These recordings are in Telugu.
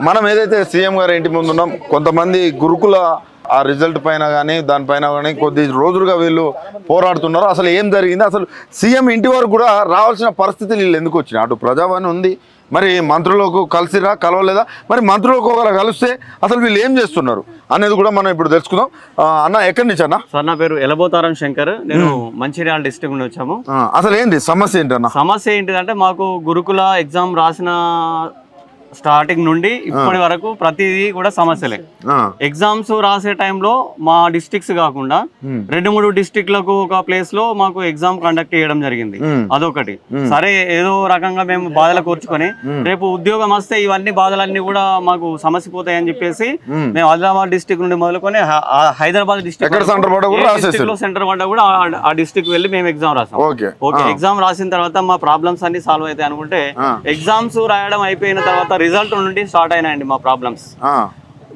మనం ఏదైతే సీఎం గారి ఇంటి ముందు ఉన్నాం, కొంతమంది గురుకుల ఆ రిజల్ట్ పైన కానీ దానిపైన కానీ కొద్ది రోజులుగా వీళ్ళు పోరాడుతున్నారు. అసలు ఏం జరిగింది, అసలు సీఎం ఇంటి వరకు కూడా రావాల్సిన పరిస్థితులు వీళ్ళు ఎందుకు వచ్చినాయి? అటు ప్రజావాణి ఉంది, మరి మంత్రులకు కలిసిరా కలవలేదా, మరి మంత్రులకు ఒకరు కలిస్తే అసలు వీళ్ళు ఏం చేస్తున్నారు అనేది కూడా మనం ఇప్పుడు తెలుసుకుందాం. అన్న ఎక్కడి నుంచి అన్న? సార్ నా పేరు ఎలబోతారం శంకర్, నేను మంచిర్యాల డిస్ట్రిక్ట్ నుండి వచ్చాము. అసలు ఏంటి సమస్య ఏంటన్న? సమస్య ఏంటిదంటే మాకు గురుకుల ఎగ్జామ్ రాసిన స్టార్టింగ్ నుండి ఇప్పటి వరకు ప్రతిదీ కూడా సమస్యలే. ఎగ్జామ్స్ రాసే టైంలో మా డిస్ట్రిక్ట్స్ కాకుండా 2-3 డిస్ట్రిక్ట్లకు ఒక ప్లేస్ లో మాకు ఎగ్జామ్ కండక్ట్ చేయడం జరిగింది. అదొకటి. సరే ఏదో రకంగా మేము బాధలు కూర్చుకొని రేపు ఉద్యోగం వస్తే ఇవన్నీ బాధలన్నీ కూడా మాకు సమస్య పోతాయని చెప్పేసి మేము ఆదిలాబాద్ డిస్ట్రిక్ట్ నుండి మొదలుకొని హైదరాబాద్ డిస్ట్రిక్ట్ లో సెంటర్ పడ్డా కూడా ఆ డిస్ట్రిక్ట్ వెళ్ళి మేము ఎగ్జామ్ రాసాం. ఓకే, ఎగ్జామ్ రాసిన తర్వాత మా ప్రాబ్లమ్స్ అన్ని సాల్వ్ అవుతాయి అనుకుంటే ఎగ్జామ్స్ రాయడం అయిపోయిన తర్వాత రిజల్ట్ నుండి స్టార్ట్ అయినాయండి మా ప్రాబ్లమ్స్.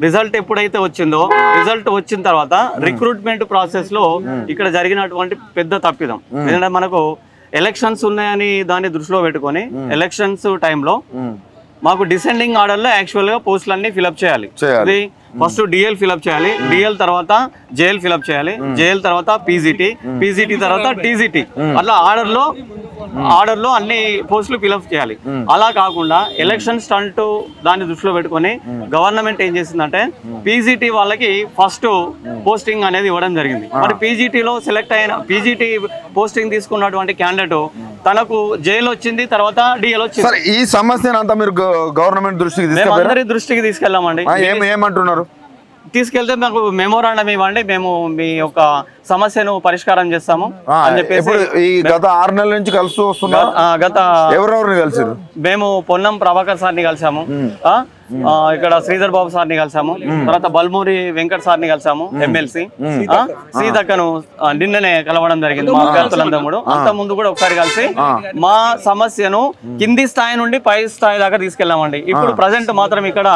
రిజల్ట్ ఎప్పుడైతే వచ్చిందో, రిజల్ట్ వచ్చిన తర్వాత రిక్రూట్మెంట్ ప్రాసెస్ లో ఇక్కడ జరిగినటువంటి పెద్ద తప్పిదం ఎందుకంటే మనకు ఎలక్షన్స్ ఉన్నాయని దాన్ని దృష్టిలో పెట్టుకొని ఎలక్షన్స్ టైంలో మాకు డిసెండింగ్ ఆర్డర్ లో యాక్చువల్ గా పోస్టులన్నీ ఫిల్అప్ చేయాలి. ఫస్ట్ డిఎల్ ఫిల్అప్ చేయాలి, డిఎల్ తర్వాత జేఎల్ ఫిల్అప్ చేయాలి, జేఎల్ తర్వాత పీజీటీ, పీజీటీ తర్వాత టీజీటీ, అట్లా ఆర్డర్ లో అన్ని పోస్టులు ఫిల్అప్ చేయాలి. అలా కాకుండా ఎలక్షన్ స్టంట్ దాన్ని దృష్టిలో పెట్టుకొని గవర్నమెంట్ ఏం చేసిందంటే పీజీటీ వాళ్ళకి ఫస్ట్ పోస్టింగ్ అనేది ఇవ్వడం జరిగింది. మరి పీజీటీలో సెలెక్ట్ అయిన పీజీటీ పోస్టింగ్ తీసుకున్నటువంటి క్యాండిడేట్ తనకు జైలు వచ్చింది, తర్వాత డిఎల్ వచ్చింది. ఈ సమస్యను అంతా మీరు గవర్నమెంట్ దృష్టికి తీసుకెళ్ళామండి. ఏమంటున్నారు? తీసుకెళ్తే మాకు మెమోరాండం ఇవ్వండి, మేము మీ యొక్క సమస్యను పరిష్కారం చేస్తాము అని చెప్పేసి. ఈ గత 6 నెలల నుంచి కలుస్తూ వస్తున్నారు. ఎవరెవరిని కలిసారు? మేము పొన్నం ప్రభాకర్ సార్ని కలిసాము, ఇక్కడ శ్రీధర్ బాబు సార్ని కలిసాము, తర్వాత బల్మూరి వెంకట్ సార్ని కలిసాము, ఎమ్మెల్సీ సీతక్కను నిన్ననే కలవడం జరిగింది. మా అభ్యర్థులందరూ కూడా అంత ముందు కూడా ఒకసారి కలిసి మా సమస్యను కింది స్థాయి నుండి పై స్థాయి దాకా తీసుకెళ్ళామండి. ఇప్పుడు ప్రజెంట్ మాత్రం ఇక్కడ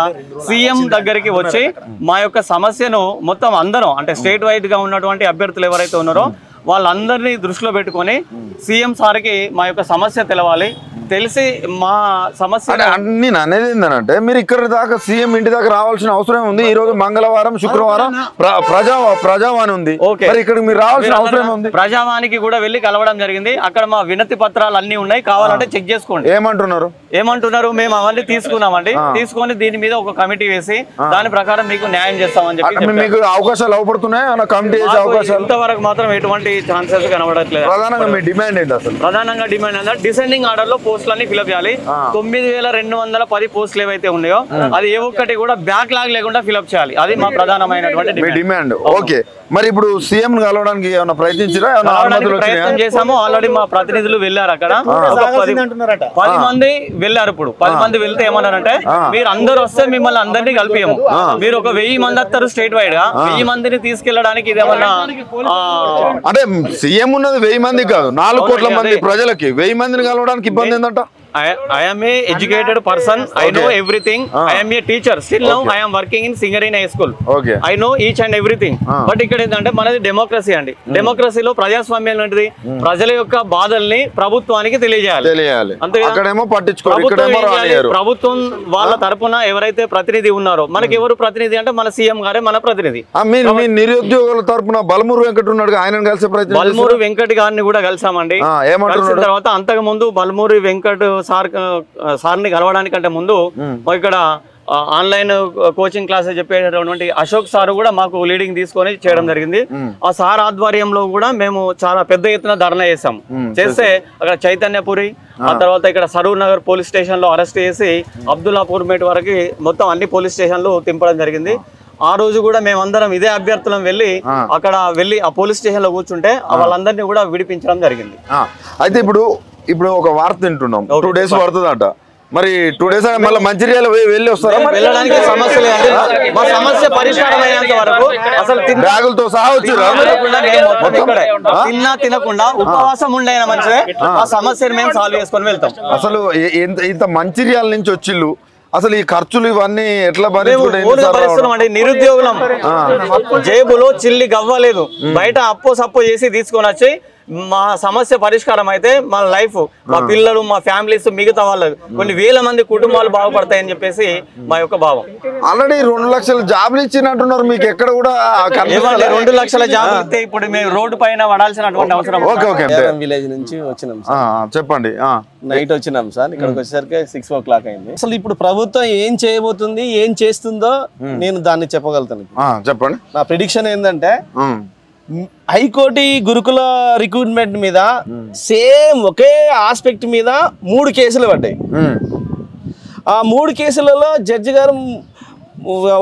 సీఎం దగ్గరికి వచ్చి మా యొక్క సమస్యను మొత్తం అందరం అంటే స్టేట్ వైడ్ గా ఉన్నటువంటి అభ్యర్థులు ఎవరైతే ఉన్నారో వాళ్ళందరినీ దృష్టిలో పెట్టుకొని సీఎం సార్కి మా యొక్క సమస్య తెలవాలి, తెలిసి మా సమస్య నేను అనేది ఏంటంటే మీరు ఇక్కడ దాకా సీఎం ఇంటి దాకా రావాల్సిన అవసరం ఉంది. ఈ రోజు మంగళవారం, శుక్రవారం ప్రజావాణి ఉంది. ఇక్కడ మీరు రావాల్సిన అవసరం ఉంది. ప్రజావానికి కూడా వెళ్ళి కలవడం జరిగింది. అక్కడ మా వినతి పత్రాలు అన్ని ఉన్నాయి, కావాలంటే చెక్ చేసుకోండి. ఏమంటున్నారు మేము అవన్నీ తీసుకున్నామండి, తీసుకొని దీని మీద ఒక కమిటీ వేసి దాని ప్రకారం మీకు న్యాయం చేస్తామని చెప్పి మీకు అవకాశాలు అవపడుతున్నాయి. కమిటీ ఇంతవరకు మాత్రం ఎటువంటి ఛాన్సెస్ కనబడట్లేదు. ప్రధానంగా డిమాండ్ ఏంటంటే డిసెండింగ్ ఆర్డర్ లో పోస్టులన్నీ ఫిల్అప్ చేయాలి. 9210 పోస్టులు ఏవైతే ఉన్నాయో అది ఏ ఒక్కటి కూడా బ్యాక్ లాగ్ లేకుండా ఫిల్అప్ చేయాలి. అది మా ప్రధానమైనటువంటి డిమాండ్. ఓకే, మరి ఇప్పుడు సీఎం కలవడానికి ఏమైనా ప్రయత్నించారా? ప్రయత్నం చేసాము. ఆల్రెడీ మా ప్రతినిధులు వెళ్ళారు. అక్కడ 10 మంది వెళ్ళారు. ఇప్పుడు 10 మంది వెళ్తే ఏమన్నారంటే మీరు అందరూ వస్తే మిమ్మల్ని అందరినీ కలిపియము, మీరు ఒక 1000 మంది వస్తారు స్టేట్ వైడ్ గా, 1000 మందిని తీసుకెళ్లడానికి ఇదేమన్నా అంటే సీఎం ఉన్నది 1000 మంది కాదు, 4 కోట్ల మంది ప్రజలకి 1000 మందిని కలవడానికి ఇబ్బంది ఏంటంట? I am a educated person. I know everything. I am a teacher. Still now I am working in Singarin High School. I know each and everything. But ఇక్కడ ఏంటంటే మనది డెమోక్రసీ అండి. డెమోక్రసీలో ప్రజాస్వామ్యం ఏంటిది? ప్రజల యొక్క బాధల్ని ప్రభుత్వానికి తెలియజేయాలి. అక్కడేమో పట్టించుకోరు. ప్రభుత్వం వాళ్ళ తరపున ఎవరైతే ప్రతినిధి ఉన్నారో, మనకి ఎవరు ప్రతినిధి అంటే మన సీఎం గారే మన ప్రతినిధి. నిరుద్యోగుల తరపున బల్మూరు వెంకట్ ఉన్నాడు, ఆయన కలిసే ప్రయత్నం. బల్మూరు వెంకట్ గారిని కూడా కలిసామండి. కలిసిన తర్వాత అంతకు ముందు బల్మూరి వెంకట్ సార్ని కలవడానికంటే ముందు ఇక్కడ ఆన్లైన్ కోచింగ్ క్లాసెస్ చెప్పేటటువంటి అశోక్ సార్ కూడా మాకు లీడింగ్ తీసుకొని చేయడం జరిగింది. ఆ సార్ ఆధ్వర్యంలో కూడా మేము చాలా పెద్ద ఎత్తున ధర్నా చేస్తే అక్కడ చైతన్యపురి, ఆ తర్వాత ఇక్కడ సరూర్ నగర్ పోలీస్ స్టేషన్ లో అరెస్ట్ చేసి అబ్దుల్లాపూర్ మేట్ వరకు మొత్తం అన్ని పోలీస్ స్టేషన్లు తింపడం జరిగింది. ఆ రోజు కూడా మేమందరం ఇదే అభ్యర్థులం వెళ్ళి అక్కడ వెళ్ళి ఆ పోలీస్ స్టేషన్ లో కూర్చుంటే వాళ్ళందరినీ కూడా విడిపించడం జరిగింది. అయితే ఇప్పుడు ఒక వార్త వింటున్నాం, 2 days పడుతుందంట. మరి 2 days మళ్ళీ మంచిర్యాల వెళ్ళి వస్తారా? వెళ్ళడానికి సమస్య లేదు. మా సమస్య పరిష్కారం అయ్యేంత వరకు అసలు బ్యాగులతో సహా వచ్చారా? తినకుండా ఉపవాసం ఉండైనా మంచిదే, ఆ సమస్యను మేము సాల్వ్ చేసుకొని వెళ్తాం. అసలు ఇంత మంచిర్యాల నుంచి వచ్చిళ్ళు, అసలు ఈ ఖర్చులు ఇవన్నీ ఎట్లా భరిస్తున్నామండి? నిరుద్యోగులం, జేబులో చిల్లి గవ్వలేదు, బయట అప్పో సప్పో చేసి తీసుకొని వచ్చి మా సమస్య పరిష్కారం అయితే మా లైఫ్, మా పిల్లలు, మా ఫ్యామిలీస్, మిగతా వాళ్ళు కొన్ని వేల మంది కుటుంబాలు బాగుపడతాయని చెప్పేసి మా యొక్క భావం. ఆల్రెడీ 2 లక్షల జాబ్లు ఇచ్చినట్టున్నారు, మీకు ఎక్కడ కూడా 2 లక్షల జాబులు ఇస్తే ఇప్పుడు మేము రోడ్డు పైన పడాల్సినటువంటి అవసరం. విలేజ్ నుంచి వచ్చినాం, చెప్పండి. నైట్ వచ్చినాం సార్, ఇక్కడికి వచ్చేసరికి 6 o'clock అయింది. అసలు ఇప్పుడు ప్రభుత్వం ఏం చేయబోతుంది, ఏం చేస్తుందో నేను దాన్ని చెప్పగలుగుతాను. చెప్పండి. నా ప్రిడిక్షన్ ఏంటంటే హైకోర్టు గురుకుల రిక్రూట్మెంట్ మీద సేమ్ ఒకే ఆస్పెక్ట్ మీద 3 కేసులు పడ్డాయి. ఆ 3 కేసులలో జడ్జి గారు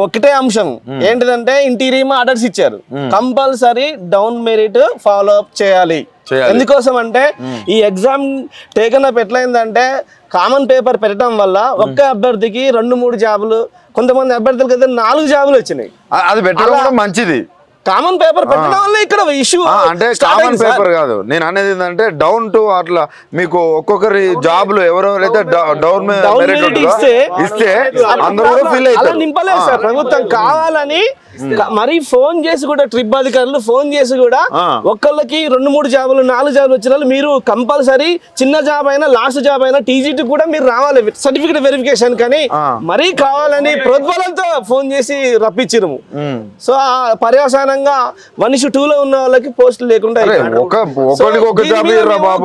ఒకటే అంశం ఏంటిదంటే ఇంటీరియం ఆర్డర్స్ ఇచ్చారు, compulsory down merit follow up చేయాలి. ఎందుకోసం అంటే ఈ ఎగ్జామ్ టేకన్ అప్ ఎట్లయిందంటే కామన్ పేపర్ పెట్టడం వల్ల ఒక్క అభ్యర్థికి 2-3 జాబులు, కొంతమంది అభ్యర్థులకి అయితే 4 జాబులు వచ్చినాయి. అది పెట్టడం మంచిది. కామన్ పేపర్ పెట్టడం వల్ల ఇక్కడ ఇష్యూ అంటే కామన్ పేపర్ కాదు, నేను అనేది ఏంటంటే డౌన్ టు అట్లా మీకు ఒక్కొక్కరి జాబ్లు ఎవరెవరైతే డౌన్ ఇస్తే అందరూ ఫీల్ అలా నింపలేదు సార్ ప్రభుత్వం. కావాలని మరి ఫోన్ చేసి కూడా ట్రిప్ అధికారులు ఫోన్ చేసి కూడా ఒక్కళ్ళకి 2-3 జాబులు 4 జాబులు వచ్చిన వాళ్ళు మీరు కంపల్సరీ చిన్న జాబ్ అయినా లాస్ట్ జాబ్ అయినా టీజీటీ కూడా మీరు రావాలి సర్టిఫికేట్ వెరిఫికేషన్. కానీ మరీ కావాలని ప్రోద్బలంతో ఫోన్ చేసి రప్పించిరు. సో ఆ పర్యవసానంగా 1:2 లో ఉన్న వాళ్ళకి పోస్టులు లేకుండా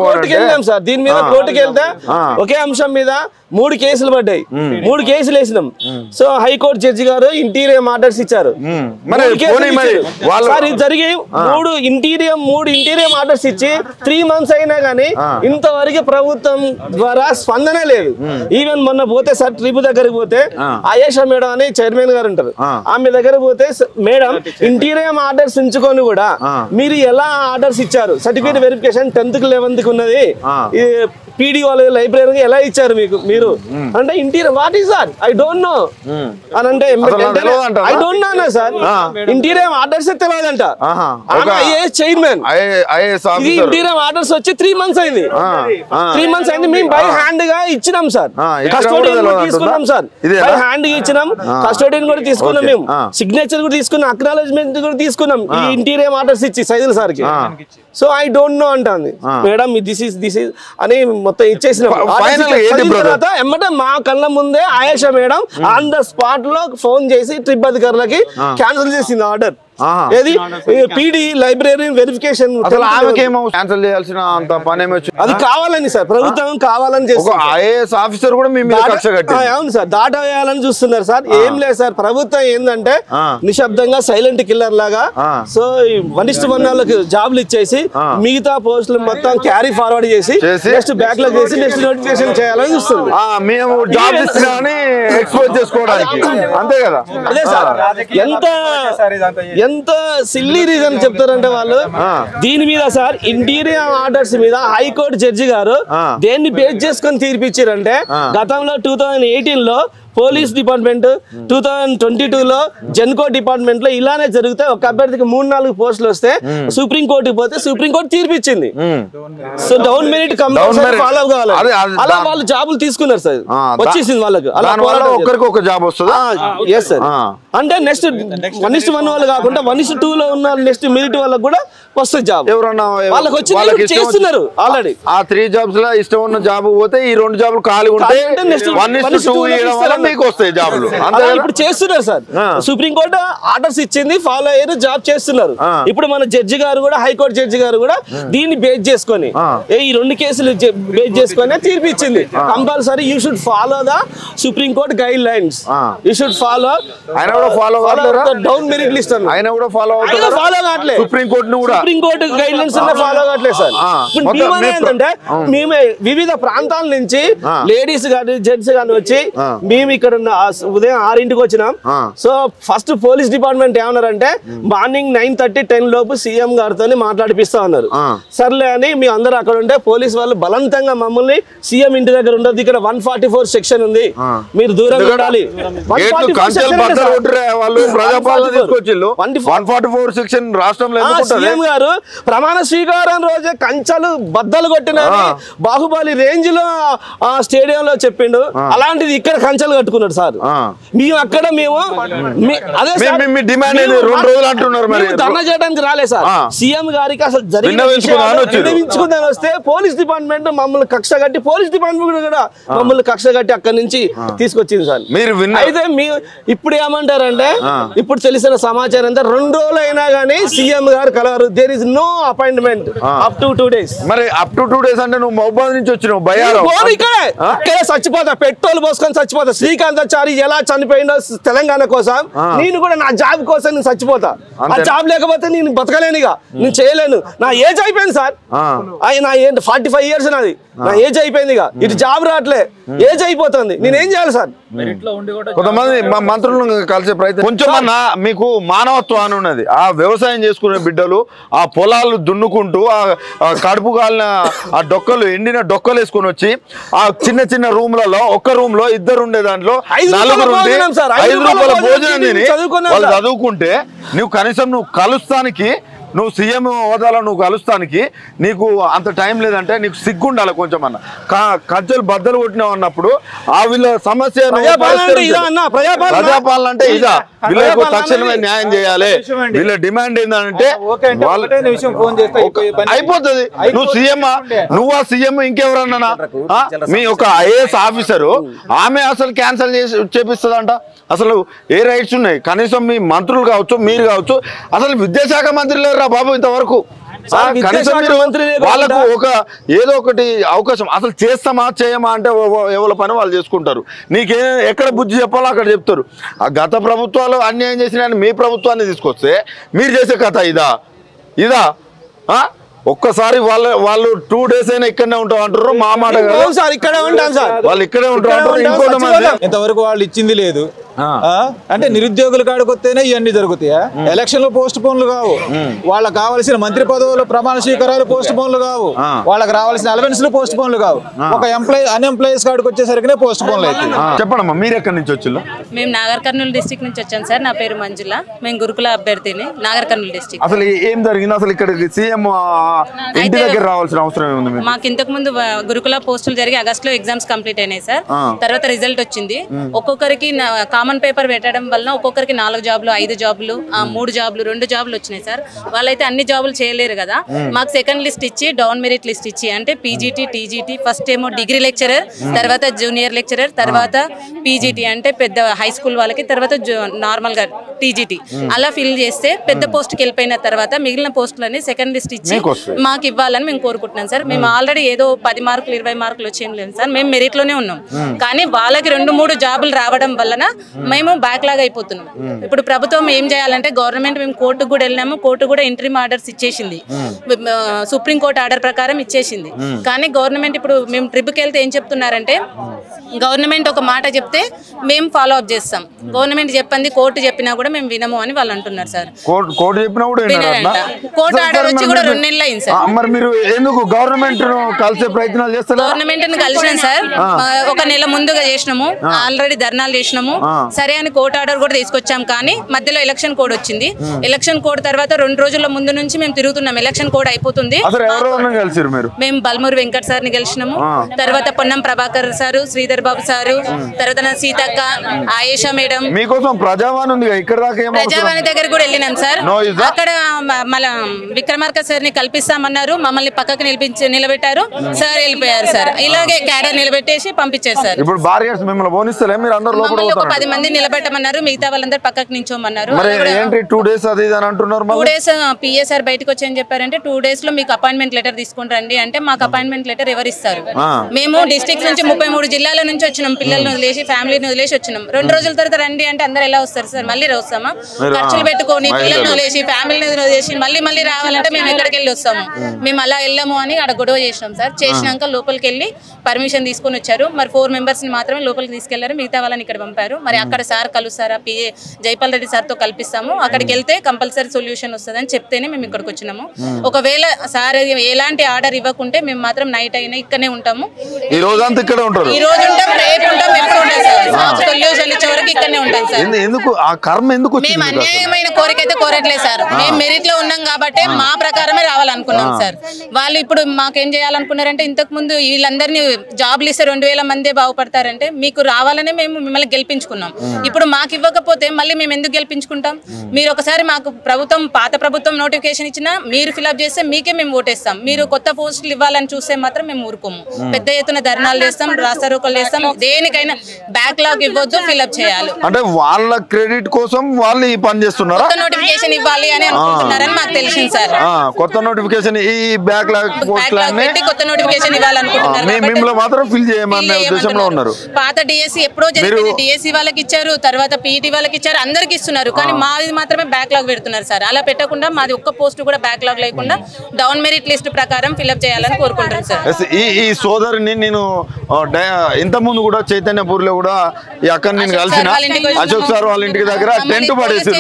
కోర్టుకి వెళ్ళాం సార్. దీని మీద కోర్టుకి వెళ్తే ఒకే అంశం మీద 3 కేసులు పడ్డాయి, 3 కేసులు వేసినాం. సో హైకోర్టు జడ్జి గారు ఇంటీరియం ఆర్డర్స్ ఇచ్చారు. సార్ ఇది జరిగి 3 ఇంటీరియం ఆర్డర్స్ ఇచ్చి 3 months అయినా గానీ ఇంతవరకు ప్రభుత్వం ద్వారా స్పందన లేదు. ఈవెన్ మొన్న పోతే సార్ ట్రిప్ దగ్గరికి పోతే ఆయేషా మేడం అని చైర్మన్ గారు ఉంటారు, ఆమె దగ్గర పోతే మేడం ఇంటీరియం ఆర్డర్స్ ఉంచుకొని కూడా మీరు ఎలా ఆర్డర్స్ ఇచ్చారు, సర్టిఫికేట్ వెరిఫికేషన్ 10th కి 11th కి ఉన్నది, పీడీ వాళ్ళ లైబ్రరీ ఎలా ఇచ్చారు మీరు అంటే interior what is that I don't know అని అంటే I don't know sir interior orders తెలియదంట. చైర్మన్ ఇంటీరియర్ ఆర్డర్స్ వచ్చి 3 months అయింది. 3 months అయింది. మేము బై హ్యాండ్ గా ఇచ్చినాం సార్, కస్టోడియన్ కూడా తీసుకున్నాం సార్, బై హ్యాండ్ గా ఇచ్చినాం, కస్టోడియన్ కూడా తీసుకున్నాం, మేము సిగ్నేచర్ కూడా తీసుకున్నాం, అక్నాలెడ్జ్మెంట్ కూడా తీసుకున్నాం ఈ ఇంటీరియర్ ఆర్డర్స్ ఇచ్చి సైదుల్ సార్ కి. సో ఐ డోంట్ నో అంటుంది మేడం, దిస్ ఇస్ అని మొత్తం ఇచ్చేసినాం. తర్వాత ఎమ్మటే మా కళ్ళ ముందే Ayesha madam on the spot లో ఫోన్ చేసి ట్రిప్ అధికారులకి క్యాన్సిల్ చేసింది ఆర్డర్. ఏది పీడీ లైబ్రరీ వెరిఫికేషన్ క్యాన్సిల్ చేయాల్సిన అంత పని అది కావాలని సార్ ప్రభుత్వం కావాలని చేసి ఐఏఎస్ ఆఫీసర్ కూడా అవును సార్ దాటా వేయాలని చూస్తున్నారు సార్. ఏం లేదు సార్ ప్రభుత్వం ఏంటంటే నిశ్శబ్దంగా సైలెంట్ కిల్లర్ లాగా సో 1:1 వాళ్ళకి జాబ్లు ఇచ్చేసి మిగతా పోస్టులు మొత్తం క్యారీ ఫార్వర్డ్ చేసి నెక్స్ట్ బ్యాక్ లో చేసి నెక్స్ట్ నోటిఫికేషన్ చేయాలని చూస్తుంది. మేము జాబ్ ఇస్తున్నామని ఎక్స్పోజ్ చేసుకోవడానికి అంతే కదా. అదే సార్ ఎంత సిల్లీ రీజన్ చెప్తారంటే వాళ్ళు దీని మీద సార్ ఇంటీరియర్ ఆర్డర్స్ మీద హైకోర్టు జడ్జి గారు దేన్ని బేస్ చేసుకొని తీర్పిచ్చారంటే గతంలో 2018 లో పోలీస్ డిపార్ట్మెంట్ 2022 లో జెన్కో డిపార్ట్మెంట్ లో ఇలానే జరిగితే ఒక అభ్యర్థికి 3-4 పోస్టులు వస్తే సుప్రీం కోర్టుకి పోతే సుప్రీం కోర్టు తీర్పిచ్చింది. So down merit compulsory follow కావాలి. అలా వాళ్ళు జాబులు తీసుకున్నారు సార్, వచ్చేసింది వాళ్ళకి. అలా ఒక్కరికి ఒక జాబ్ వస్తుంది. Yes sir. అంటే నెక్స్ట్ 1:1 వాళ్ళు కాకుండా 1:2 లో ఉన్న నెక్స్ట్ మెరిట్ వాళ్ళకి కూడా వస్తుంది జాబ్. ఎవరన్నా వాళ్ళకి వచ్చి చేస్తున్నారు ఆల్రెడీ. ఆ 3 jobs లో ఇష్టం ఉన్న జాబ్ పోతే ఈ 2 జాబ్లు ఖాళీ ఉంటే 1:2 మీకు వస్తాయి జాబ్లు. ఇప్పుడు చేస్తున్నారు సార్. సుప్రీం కోర్టు ఆర్డర్స్ ఇచ్చింది, ఫాలో అయ్యారు, జాబ్ చేస్తున్నారు. ఇప్పుడు మన జడ్జి గారు కూడా హైకోర్టు జడ్జి గారు కూడా దీన్ని బేస్ చేసుకొని ఈ 2 కేసులు బేస్ చేసుకొని తీర్పు ఇచ్చింది. Compulsory you should follow the supreme court guide lines. You should follow down merit list. ఆయన కూడా ఫాలో కావట్లేదు. Supreme court guide lines follow కావట్లేదు సార్. ఏంటంటే మేము వివిధ ప్రాంతాల నుంచి లేడీస్ కానీ జెంట్స్ కానీ వచ్చి మేము ఇక్కడ ఉదయం 6 వచ్చినాం. సో ఫస్ట్ పోలీస్ డిపార్ట్మెంట్ ఏమన్నారంటే మార్నింగ్ 9:30-10 లోపు సీఎం గారితో మాట్లాడిపిస్తా ఉన్నారు. సర్లే అని మీ అందరూ అక్కడ ఉంటే పోలీస్ వాళ్ళు బలవంతంగా మమ్మల్ని సీఎం ఇంటి దగ్గర ఉండదు, ఇక్కడ 144 సెక్షన్ ఉంది, మీరు దూరంగా ఉండాలి. సీఎం గారు ప్రమాణ స్వీకారం రోజే కంచెలు బద్దలు కొట్టిన బాహుబలి రేంజ్ లో స్టేడియం లో చెప్పిండు. అలాంటిది ఇక్కడ కంచెలు కట్టుకున్నాడు సార్. మేము అక్కడ అదే డిమాండ్ 2 రోజులు అంటున్నారు. మరి ధర్నా చేయడానికి రాలే సార్. సీఎం గారికి అసలు విన్నవించుకుందని వస్తే పోలీస్ డిపార్ట్మెంట్ మమ్మల్ని కక్ష కట్టి కూడా మమ్మల్ని కక్ష కట్టి అక్కడి నుంచి తీసుకొచ్చింది సార్. అయితే ఇప్పుడు ఏమంటారంటే ఇప్పుడు తెలిసిన సమాచారం అంతా 2 రోజులు అయినా గానీ సీఎం గారు కలవరు. There is no appointment up to 2 days. మరి అప్ టు 2 days అంటే నువ్వు మహబూబాద్ నుంచి వచ్చినావు బయ్యారం ఇక్కడే చచ్చిపోతా, పెట్రోల్ పోసుకొని చచ్చిపోతా. శ్రీకాంతాచారి ఎలా చనిపోయిందో తెలంగాణ కోసం, నేను కూడా నా జాబ్ కోసం నేను చచ్చిపోతా. ఆ జాబ్ లేకపోతే నేను బతకలేనుగా, నేను చేయలేను. నా ఏజ్ అయిపోయింది సార్, నా 45 years నాది. నా ఏజ్ అయిపోయింది, ఇటు జాబ్ రావట్లే, ఏజ్ అయిపోతుంది. నేనేం చేయాలి సార్? కొంతమంది మంత్రులను కలిసే ప్రయత్నం కొంచెమన్నా మీకు మానవత్వం అని ఉన్నది. ఆ వ్యవసాయం చేసుకునే బిడ్డలు ఆ పొలాలు దున్నుకుంటూ ఆ కడుపు కాలిన ఆ డొక్కలు ఎండిన డొక్కలు వేసుకొని వచ్చి ఆ చిన్న చిన్న రూమ్లలో ఒక్క రూమ్ లో 2 ఉండే దాంట్లో 4 ఉండి 5 రూపాయల భోజనం తిని వాళ్ళు చదువుకుంటే నువ్వు కనీసం నువ్వు కలుస్తానికి నువ్వు సీఎం హోదాలో నువ్వు కలుస్తానికి నీకు అంత టైం లేదంటే నీకు సిగ్గుండాలి కొంచెం అన్న. కజ్జలు బద్దలు కొట్టినావు అన్నప్పుడు ఆ వీళ్ళ సమస్య ప్రజాపాలన అంటే ఇదా, వీళ్ళకు తక్షణమే న్యాయం చేయాలి. వీళ్ళ డిమాండ్ ఏంటంటే అయిపోతుంది. నువ్వు సీఎం, నువ్వు ఆ సీఎం ఇంకెవరన్నా మీ ఒక ఐఏఎస్ ఆఫీసరు ఆమె అసలు క్యాన్సల్ చేపిస్తుందంట. అసలు ఏ రైట్స్ ఉన్నాయి? కనీసం మీ మంత్రులు కావచ్చు, మీరు కావచ్చు, అసలు విద్యాశాఖ మంత్రి లేరు బాబు ఇంతవరకు. కనీసం వాళ్ళకు ఒక ఏదో ఒకటి అవకాశం అసలు చేస్తామా చేయమా అంటే ఎవరి పని వాళ్ళు చేసుకుంటారు. నీకే ఎక్కడ బుద్ధి చెప్పాలో అక్కడ చెప్తారు. ఆ గత ప్రభుత్వాలు అన్యాయం చేసిన మీ ప్రభుత్వాన్ని తీసుకొస్తే మీరు చేసే కథ ఇదా ఒక్కసారి వాళ్ళు 2 days అయినా ఇక్కడనే ఉంటాం అంటారు. మా మాట వాళ్ళు ఇక్కడే ఉంటారు. ఇంతవరకు వాళ్ళు ఇచ్చింది లేదు. అంటే నిరుద్యోగుల కాడికి వస్తేనే ఇవన్నీ జరుగుతాయా? ఎలక్షన్లు పోస్ట్ పోన్లు కావు, వాళ్ళకి కావాల్సిన మంత్రి పదవులు ప్రమాణ స్వీకారాలు పోస్ట్ పోన్లు కావు, వాళ్ళకి రావాల్సిన అలవెన్స్లు పోస్ట్ పోన్లు కావు. ఒక అన్ఎంప్లాయీస్ కాడికి వచ్చేసరికి పోస్ట్ పోన్లు అవుతాయి. చెప్పండి మీరు ఎక్కడి నుంచి వచ్చిందా? మేము నాగర్ కర్నూలు డిస్ట్రిక్ట్ నుంచి వచ్చాను సార్. నా పేరు మంజుల, మేము గురుకుల అభ్యర్థిని నాగర్ కర్నూలు డిస్ట్రిక్ట్. అసలు ఏం జరిగింది? అసలు ఇక్కడ సీఎం ఇంటి దగ్గర రావాల్సిన అవసరం ఏముంది? మాకు ఇంతకు ముందు గురుకుల పోస్టులు జరిగి ఆగస్టులో ఎగ్జామ్స్ కంప్లీట్ అయినాయి సార్. తర్వాత రిజల్ట్ వచ్చింది. ఒక్కొక్కరికి కామన్ పేపర్ పెట్టడం వల్ల ఒక్కొక్కరికి 4 జాబ్లు 5 జాబ్లు 3 జాబ్లు 2 జాబ్లు వచ్చినాయి సార్. వాళ్ళైతే అన్ని జాబులు చేయలేరు కదా. మాకు సెకండ్ లిస్ట్ ఇచ్చి డౌన్ మెరిట్ లిస్ట్ ఇచ్చి అంటే పీజీటీ టీజీటీ ఫస్ట్ ఏమో డిగ్రీ లెక్చరర్, తర్వాత జూనియర్ లెక్చరర్, తర్వాత పీజీటీ అంటే పెద్ద హై స్కూల్ వాళ్ళకి, తర్వాత నార్మల్ గా టీజీటీ అలా ఫిల్ చేస్తే పెద్ద పోస్ట్ కి వెళ్ళిపోయిన తర్వాత మిగిలిన పోస్టులని సెకండ్ లిస్ట్ ఇచ్చి మాకు ఇవ్వాలని మేము కోరుకుంటున్నాం సార్. మేము ఆల్రెడీ ఏదో 10 మార్కులు 20 మార్కులు వచ్చేం లేదు సార్. మేము మెరిట్ లోనే ఉన్నాం. కానీ వాళ్ళకి 2-3 జాబులు రావడం వలన మేము బ్యాక్ లాగ్ అయిపోతున్నాం. ఇప్పుడు ప్రభుత్వం ఏం చేయాలంటే గవర్నమెంట్ మేము కోర్టుకు కూడా వెళ్ళినాము. కోర్టు కూడా ఇంటరిమ్ ఆర్డర్స్ ఇచ్చేసింది, సుప్రీంకోర్టు ఆర్డర్ ప్రకారం ఇచ్చేసింది. కానీ గవర్నమెంట్ ఇప్పుడు మేము ట్రిప్కి వెళ్తే ఏం చెప్తున్నారంటే గవర్నమెంట్ ఒక మాట చెప్తే మేము ఫాలో అప్ చేస్తాం, గవర్నమెంట్ చెప్పింది కోర్టు చెప్పినా కూడా మేము వినము అని వాళ్ళు అంటున్నారు సార్. కోర్టు ఆర్డర్ వచ్చి కూడా 2 నెలలు అయింది సార్. మరి మీరు ఎందుకు గవర్నమెంట్ కలిసే ప్రయత్నాలు చేస్తారు? గవర్నమెంట్ కలిసినాం సార్, 1 నెల ముందుగా చేసినాము, ఆల్రెడీ ధర్నాలు చేసినాము. సరే అని కోర్టు ఆర్డర్ కూడా తీసుకొచ్చాం. కానీ మధ్యలో ఎలక్షన్ కోడ్ వచ్చింది. ఎలక్షన్ కోడ్ తర్వాత 2 రోజుల ముందు నుంచి మేము తిరుగుతున్నాం. ఎలక్షన్ కోడ్ అయిపోతుంది. మేము బల్మూరు వెంకట్ సార్ ని గెలిచినాము, తర్వాత పొన్నం ప్రభాకర్ సారు, శ్రీధర్ బాబు సారు, తర్వాత సీతక్క, ఆయేషా మేడం. మీకోసం ప్రజావాణి ఉంది, ప్రజావాణి దగ్గర కూడా వెళ్ళినాం సార్. అక్కడ మళ్ళీ విక్రమార్క సార్ ని కల్పిస్తామన్నారు, మమ్మల్ని పక్కకు నిలబెట్టారు సార్, వెళ్ళిపోయారు సార్. ఇలాగే క్యాడర్ నిలబెట్టేసి పంపించారు సార్. ఇప్పుడు 10 మంది నిలబెట్టమన్నారు, మిగతా వాళ్ళందరూ పక్కకు నించోమన్నారు. 2 days 2 days పిఎస్ఆర్ బయటకు వచ్చి ఏం చెప్పారంటే 2 days లో మీకు అపాయింట్మెంట్ లెటర్ తీసుకుని రండి అంటే మాకు అపాయింట్మెంట్ లెటర్ ఎవరు ఇస్తారు? మేము డిస్ట్రిక్ట్ నుంచి 33 జిల్లాల నుంచి వచ్చినాం, పిల్లల్ని వదిలేసి ఫ్యామిలీని వదిలేసి వచ్చినాం. 2 రోజుల తర్వాత రండి అంటే అందరు ఎలా వస్తారు సార్? మళ్ళీ వస్తామా? ఖర్చులు పెట్టుకొని పిల్లల్ని వదిలేసి ఫ్యామిలీని వదిలేసి మళ్ళీ రావాలంటే మేము ఎక్కడికి వెళ్ళి వస్తాము? మేము అలా వెళ్ళాము అని అక్కడ గొడవ చేసినాం సార్. చేసినాక లోపలికి వెళ్ళి పర్మిషన్ తీసుకొని వచ్చారు. మరి 4 మెంబర్స్ ని మాత్రమే లోపలికి తీసుకెళ్లారు, మిగతా వాళ్ళని ఇక్కడ పంపారు. మరి అక్కడ సార్ కలుస్తారా, పిఏ జైపాల్ రెడ్డి సార్తో కల్పిస్తాము, అక్కడికి వెళ్తే కంపల్సరీ సొల్యూషన్ వస్తుందని చెప్తేనే మేము ఇక్కడికి వచ్చినాము. ఒకవేళ సార్ ఎలాంటి ఆర్డర్ ఇవ్వకుంటే మేము మాత్రం నైట్ అయినా ఇక్కడనే ఉంటాము. ఈ రోజంతా ఇక్కడ ఉంటారు, ఈ రోజు ఉంటాం, రేపు ఉంటాం, ఎప్పుడు ఉంటాం సార్. సొల్యూషన్ ఇచ్చే వరకు ఇక్కడనే ఉంటాం సార్. ఎందుకు ఆ కర్మ ఎందుకు మేము అన్యాయమైన కోరిక అయితే కోరట్లేదు సార్. మేము మెరిట్ లో ఉన్నాం కాబట్టి మా ప్రకారమే రావాలనుకున్నాం సార్. వాళ్ళు ఇప్పుడు మాకేం చేయాలనుకున్నారంటే, ఇంతకు ముందు వీళ్ళందరినీ జాబ్లు ఇస్తే 2000 మందే బాగుపడతారంటే మీకు రావాలనే మేము మిమ్మల్ని గెలిపించుకున్నాం. ఇప్పుడు మాకు ఇవ్వకపోతే మళ్ళీ మేము ఎందుకు గెలిపించుకుంటాం? మీరు ఒకసారి మాకు ప్రభుత్వం, పాత ప్రభుత్వం నోటిఫికేషన్ ఇచ్చినా మీరు ఫిల్అప్ చేస్తే మీకే మేము ఓటేస్తాం. మీరు కొత్త పోస్టులు ఇవ్వాలని చూస్తే మాత్రం మేము ఊరుకోము. పెద్ద ఎత్తున ధర్నాలు చేస్తాం, రాస్తారోకలు చేస్తాం. దేనికైనా బ్యాక్లాగ్ ఇవ్వద్దు, ఫిల్అప్ చేయాలి. అంటే వాళ్ళ క్రెడిట్ కోసం వాళ్ళు ఈ పని చేస్తున్నారా? కొత్త నోటిఫికేషన్ ఇవ్వాలి అని అనుకుంటున్నారని మాకు తెలిసింది సార్. కొత్త నోటిఫికేషన్ ఈ బ్యాక్లాగ్ పెట్టి కొత్త నోటిఫికేషన్ ఇవ్వాలనుకుంటున్నారు. మిమ్మల్ని మాత్రం ఫిల్ చేయమనే ఉద్దేశంలో ఉన్నారు. పాత డిఎస్సి ఎప్పుడో జరిగింది, డిఎస్సి వాళ్ళకి ఇచ్చారు, తర్వాత పీఈటీ వాళ్ళకి ఇచ్చారు, అందరికి ఇస్తున్నారు. కానీ మాది మాత్రమే బ్యాక్లాగ్ పెడుతున్నారు సార్. అలా పెట్టకుండా మాది ఒక్క పోస్ట్ కూడా బ్యాక్లాగ్ లేకుండా డౌన్ మెరిట్ లిస్ట్ ప్రకారం ఫిల్అప్ చేయాలని కోరుకుంటున్నాను సార్. ఈ సోదరిని నేను ఇంత ముందు కూడా చైతన్యపూర్లో కూడా ఈ అక్కని నేను కలిసిన, అశోక్ సార్ వాళ్ళ ఇంటికి దగ్గర టెంట్ పడేసారు,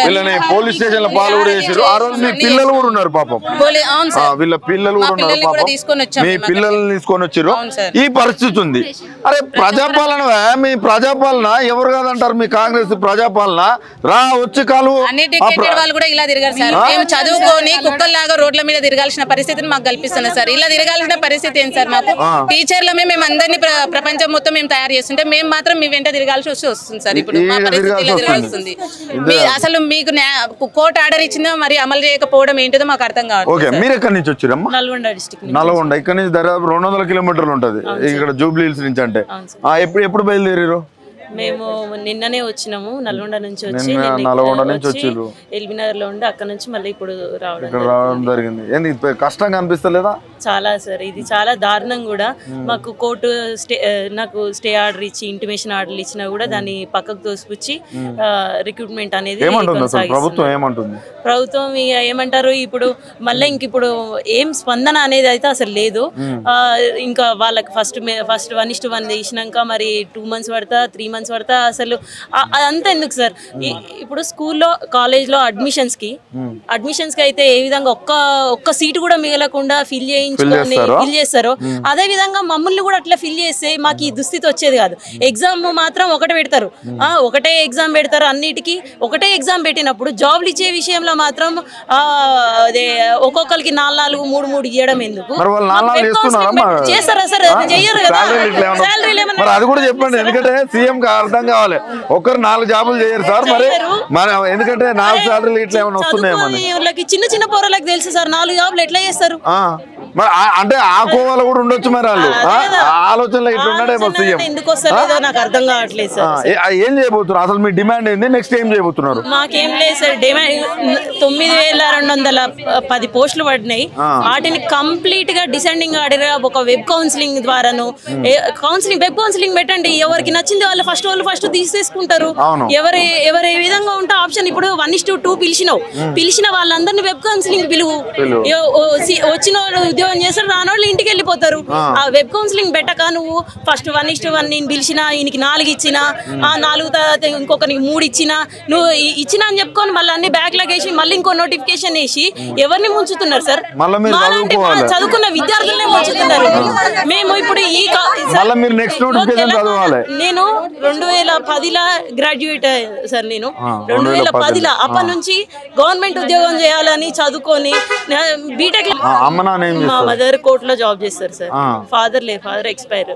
వీళ్ళని పోలీస్ స్టేషన్ లో పాలు కూడా చేసారు. ఆ రోజు మీ పిల్లలు కూడా ఉన్నారు పాపం, వీళ్ళ పిల్లలు కూడా ఉన్నారు పాపం. మీ పిల్లల్ని తీసుకొని వచ్చారు. ఈ పరిస్థితి ఉంది. అరే ప్రజాపాలన, మీ ప్రజాపాలన ఎవరు కాదంటారు? మీ కాంగ్రెస్ ప్రజాపాలన రా వచ్చి కాలు వాళ్ళు కూడా ఇలా తిరగారు సార్. మేము చదువుకొని కుక్కల్లాగా రోడ్ల మీద తిరగాల్సిన పరిస్థితిని మాకు కల్పిస్తున్నారు సార్. ఇలా తిరగాల్సిన పరిస్థితి ఏంటి సార్? మాకు టీచర్లమే మేము అందరినీ ప్రపంచం మొత్తం మేము తయారు చేస్తుంటే మేము మాత్రం మీ వెంట తిరగాల్సి వస్తుంది సార్. ఇప్పుడు మా పరిస్థితి ఇలా తిరగాల్సింది. అసలు మీకు కోర్టు ఆర్డర్ ఇచ్చినా మరి అమలు చేయకపోవడం ఏంటిదో మాకు అర్థం కావాలి. మీరు ఎక్కడి నుంచి వచ్చారమ్మా? నల్గొండ డిస్ట్రిక్ట్. నల్గొండ ఇక్కడ నుంచి దాదాపు 200 కిలోమీటర్లు ఉంటది ఇక్కడ జూబ్లీ హిల్స్ నుంచి. అంటే ఎప్పుడు బయలుదేరారు? మేము నిన్ననే వచ్చినాము, నల్గొండ నుంచి వచ్చి ఎల్బీనగర్ లో ఉండి అక్కడ నుంచి మళ్ళీ ఇప్పుడు రావడం జరిగింది. కష్టంగా అనిపిస్తలేదా? చాలా సార్, ఇది చాలా దారుణం కూడా. మాకు కోర్టు నాకు స్టే ఆర్డర్ ఇచ్చి ఇంటిమేషన్ ఆర్డర్ ఇచ్చినా కూడా దాన్ని పక్కకు తోసిపుచ్చి రిక్రూట్మెంట్ అనేది ప్రభుత్వం ఏమంటుంది? ప్రభుత్వం ఏమంటారు ఇప్పుడు మళ్ళీ ఇంక ఇప్పుడు ఏం స్పందన అనేది అయితే అసలు లేదు. ఇంకా వాళ్ళకి ఫస్ట్ 1:1 తీసినాక మరి 2 months పడతా, 3 months పడతా. అసలు అదంతా ఎందుకు సార్? ఇప్పుడు స్కూల్లో కాలేజ్లో అడ్మిషన్స్ కి అయితే ఏ విధంగా ఒక్క సీటు కూడా మిగలకుండా ఫిల్ చేస్తారో అదే విధంగా మమ్మల్ని కూడా అట్లా ఫిల్ చేస్తే మాకు ఈ దుస్థితి వచ్చేది కాదు. ఎగ్జామ్ మాత్రం ఒకటే పెడతారు, ఒకటే ఎగ్జామ్ పెడతారు, అన్నిటికీ ఒకటే ఎగ్జామ్ పెట్టినప్పుడు జాబ్లు ఇచ్చే విషయంలో మాత్రం అదే ఒక్కొక్కరికి 4 3 ఇవ్వడం ఎందుకు? చేస్తారా సార్? చెయ్యరు కదా. అది కూడా చెప్పండి, ఎందుకంటే సీఎం అర్థం కావాలి. ఒకరు 4 జాబులు చేయరు సార్. మరి ఎందుకంటే 4 సాలరీలు ఇట్లా ఏమైనా వస్తున్నాయేమని చిన్న పోరలకు తెలుసు సార్. 4 జాబులు ఎట్లా చేస్తారు? మరి అంటే ఆ కోవాలో కూడా ఉండొచ్చు. మరి వాళ్ళు ఆలోచనలో ఇట్లా ఉన్నాడేమో సీఎం. ఎందుకు వస్తలేదో నాకు అర్థం కావట్లేదు సార్. ఏం చేయబోతున్నారు అసలు? మీ డిమాండ్ ఏంది? నెక్స్ట్ ఏం చేయబోతున్నారు? మాకేం లేదు సార్. డిమాండ్ 9210 పోస్టులు పడినాయి. వాటిని కంప్లీట్ గా డిసెండింగ్ ఆర్డర్ ఒక వెబ్ కౌన్సిలింగ్ ద్వారాను వెబ్ కౌన్సిలింగ్ పెట్టండి. ఎవరికి నచ్చింది వాళ్ళు ఫస్ట్ తీసేసుకుంటారు. ఎవరు ఏ విధంగా ఉంటే ఆప్షన్. ఇప్పుడు 1:2 పిలిచిన వాళ్ళందరినీ వెబ్ కౌన్సిలింగ్ పిలువు. వచ్చిన వాళ్ళు ఉద్యోగం చేస్తారు, రానోళ్ళు ఇంటికి వెళ్ళిపోతారు. ఆ వెబ్ కౌన్సిలింగ్ పెట్టక నువ్వు ఫస్ట్ 1:1 నేను పిలిచినా ఈయనకి 4 ఇచ్చినా, ఆ 4 తర్వాత ఇంకొకరికి 3 ఇచ్చినా, నువ్వు ఇచ్చినా అని చెప్పుకొని మళ్ళీ అన్ని బ్యాక్ లాగేసి మళ్ళీ ఇంకో నోటిఫికేషన్ వేసి ఎవరిని ముంచుతున్నారు సార్? చదువుకున్న విద్యార్థులనే ముంచుతున్నారు. మేము ఇప్పుడు నేను 2010లో గ్రాడ్యుయేట్ సార్. నేను 2010లో అప్పటి నుంచి గవర్నమెంట్ ఉద్యోగం చేయాలని చదువుకొని బీటెక్. మా మదర్ కోర్టులో జాబ్ చేస్తారు సార్. Father expire.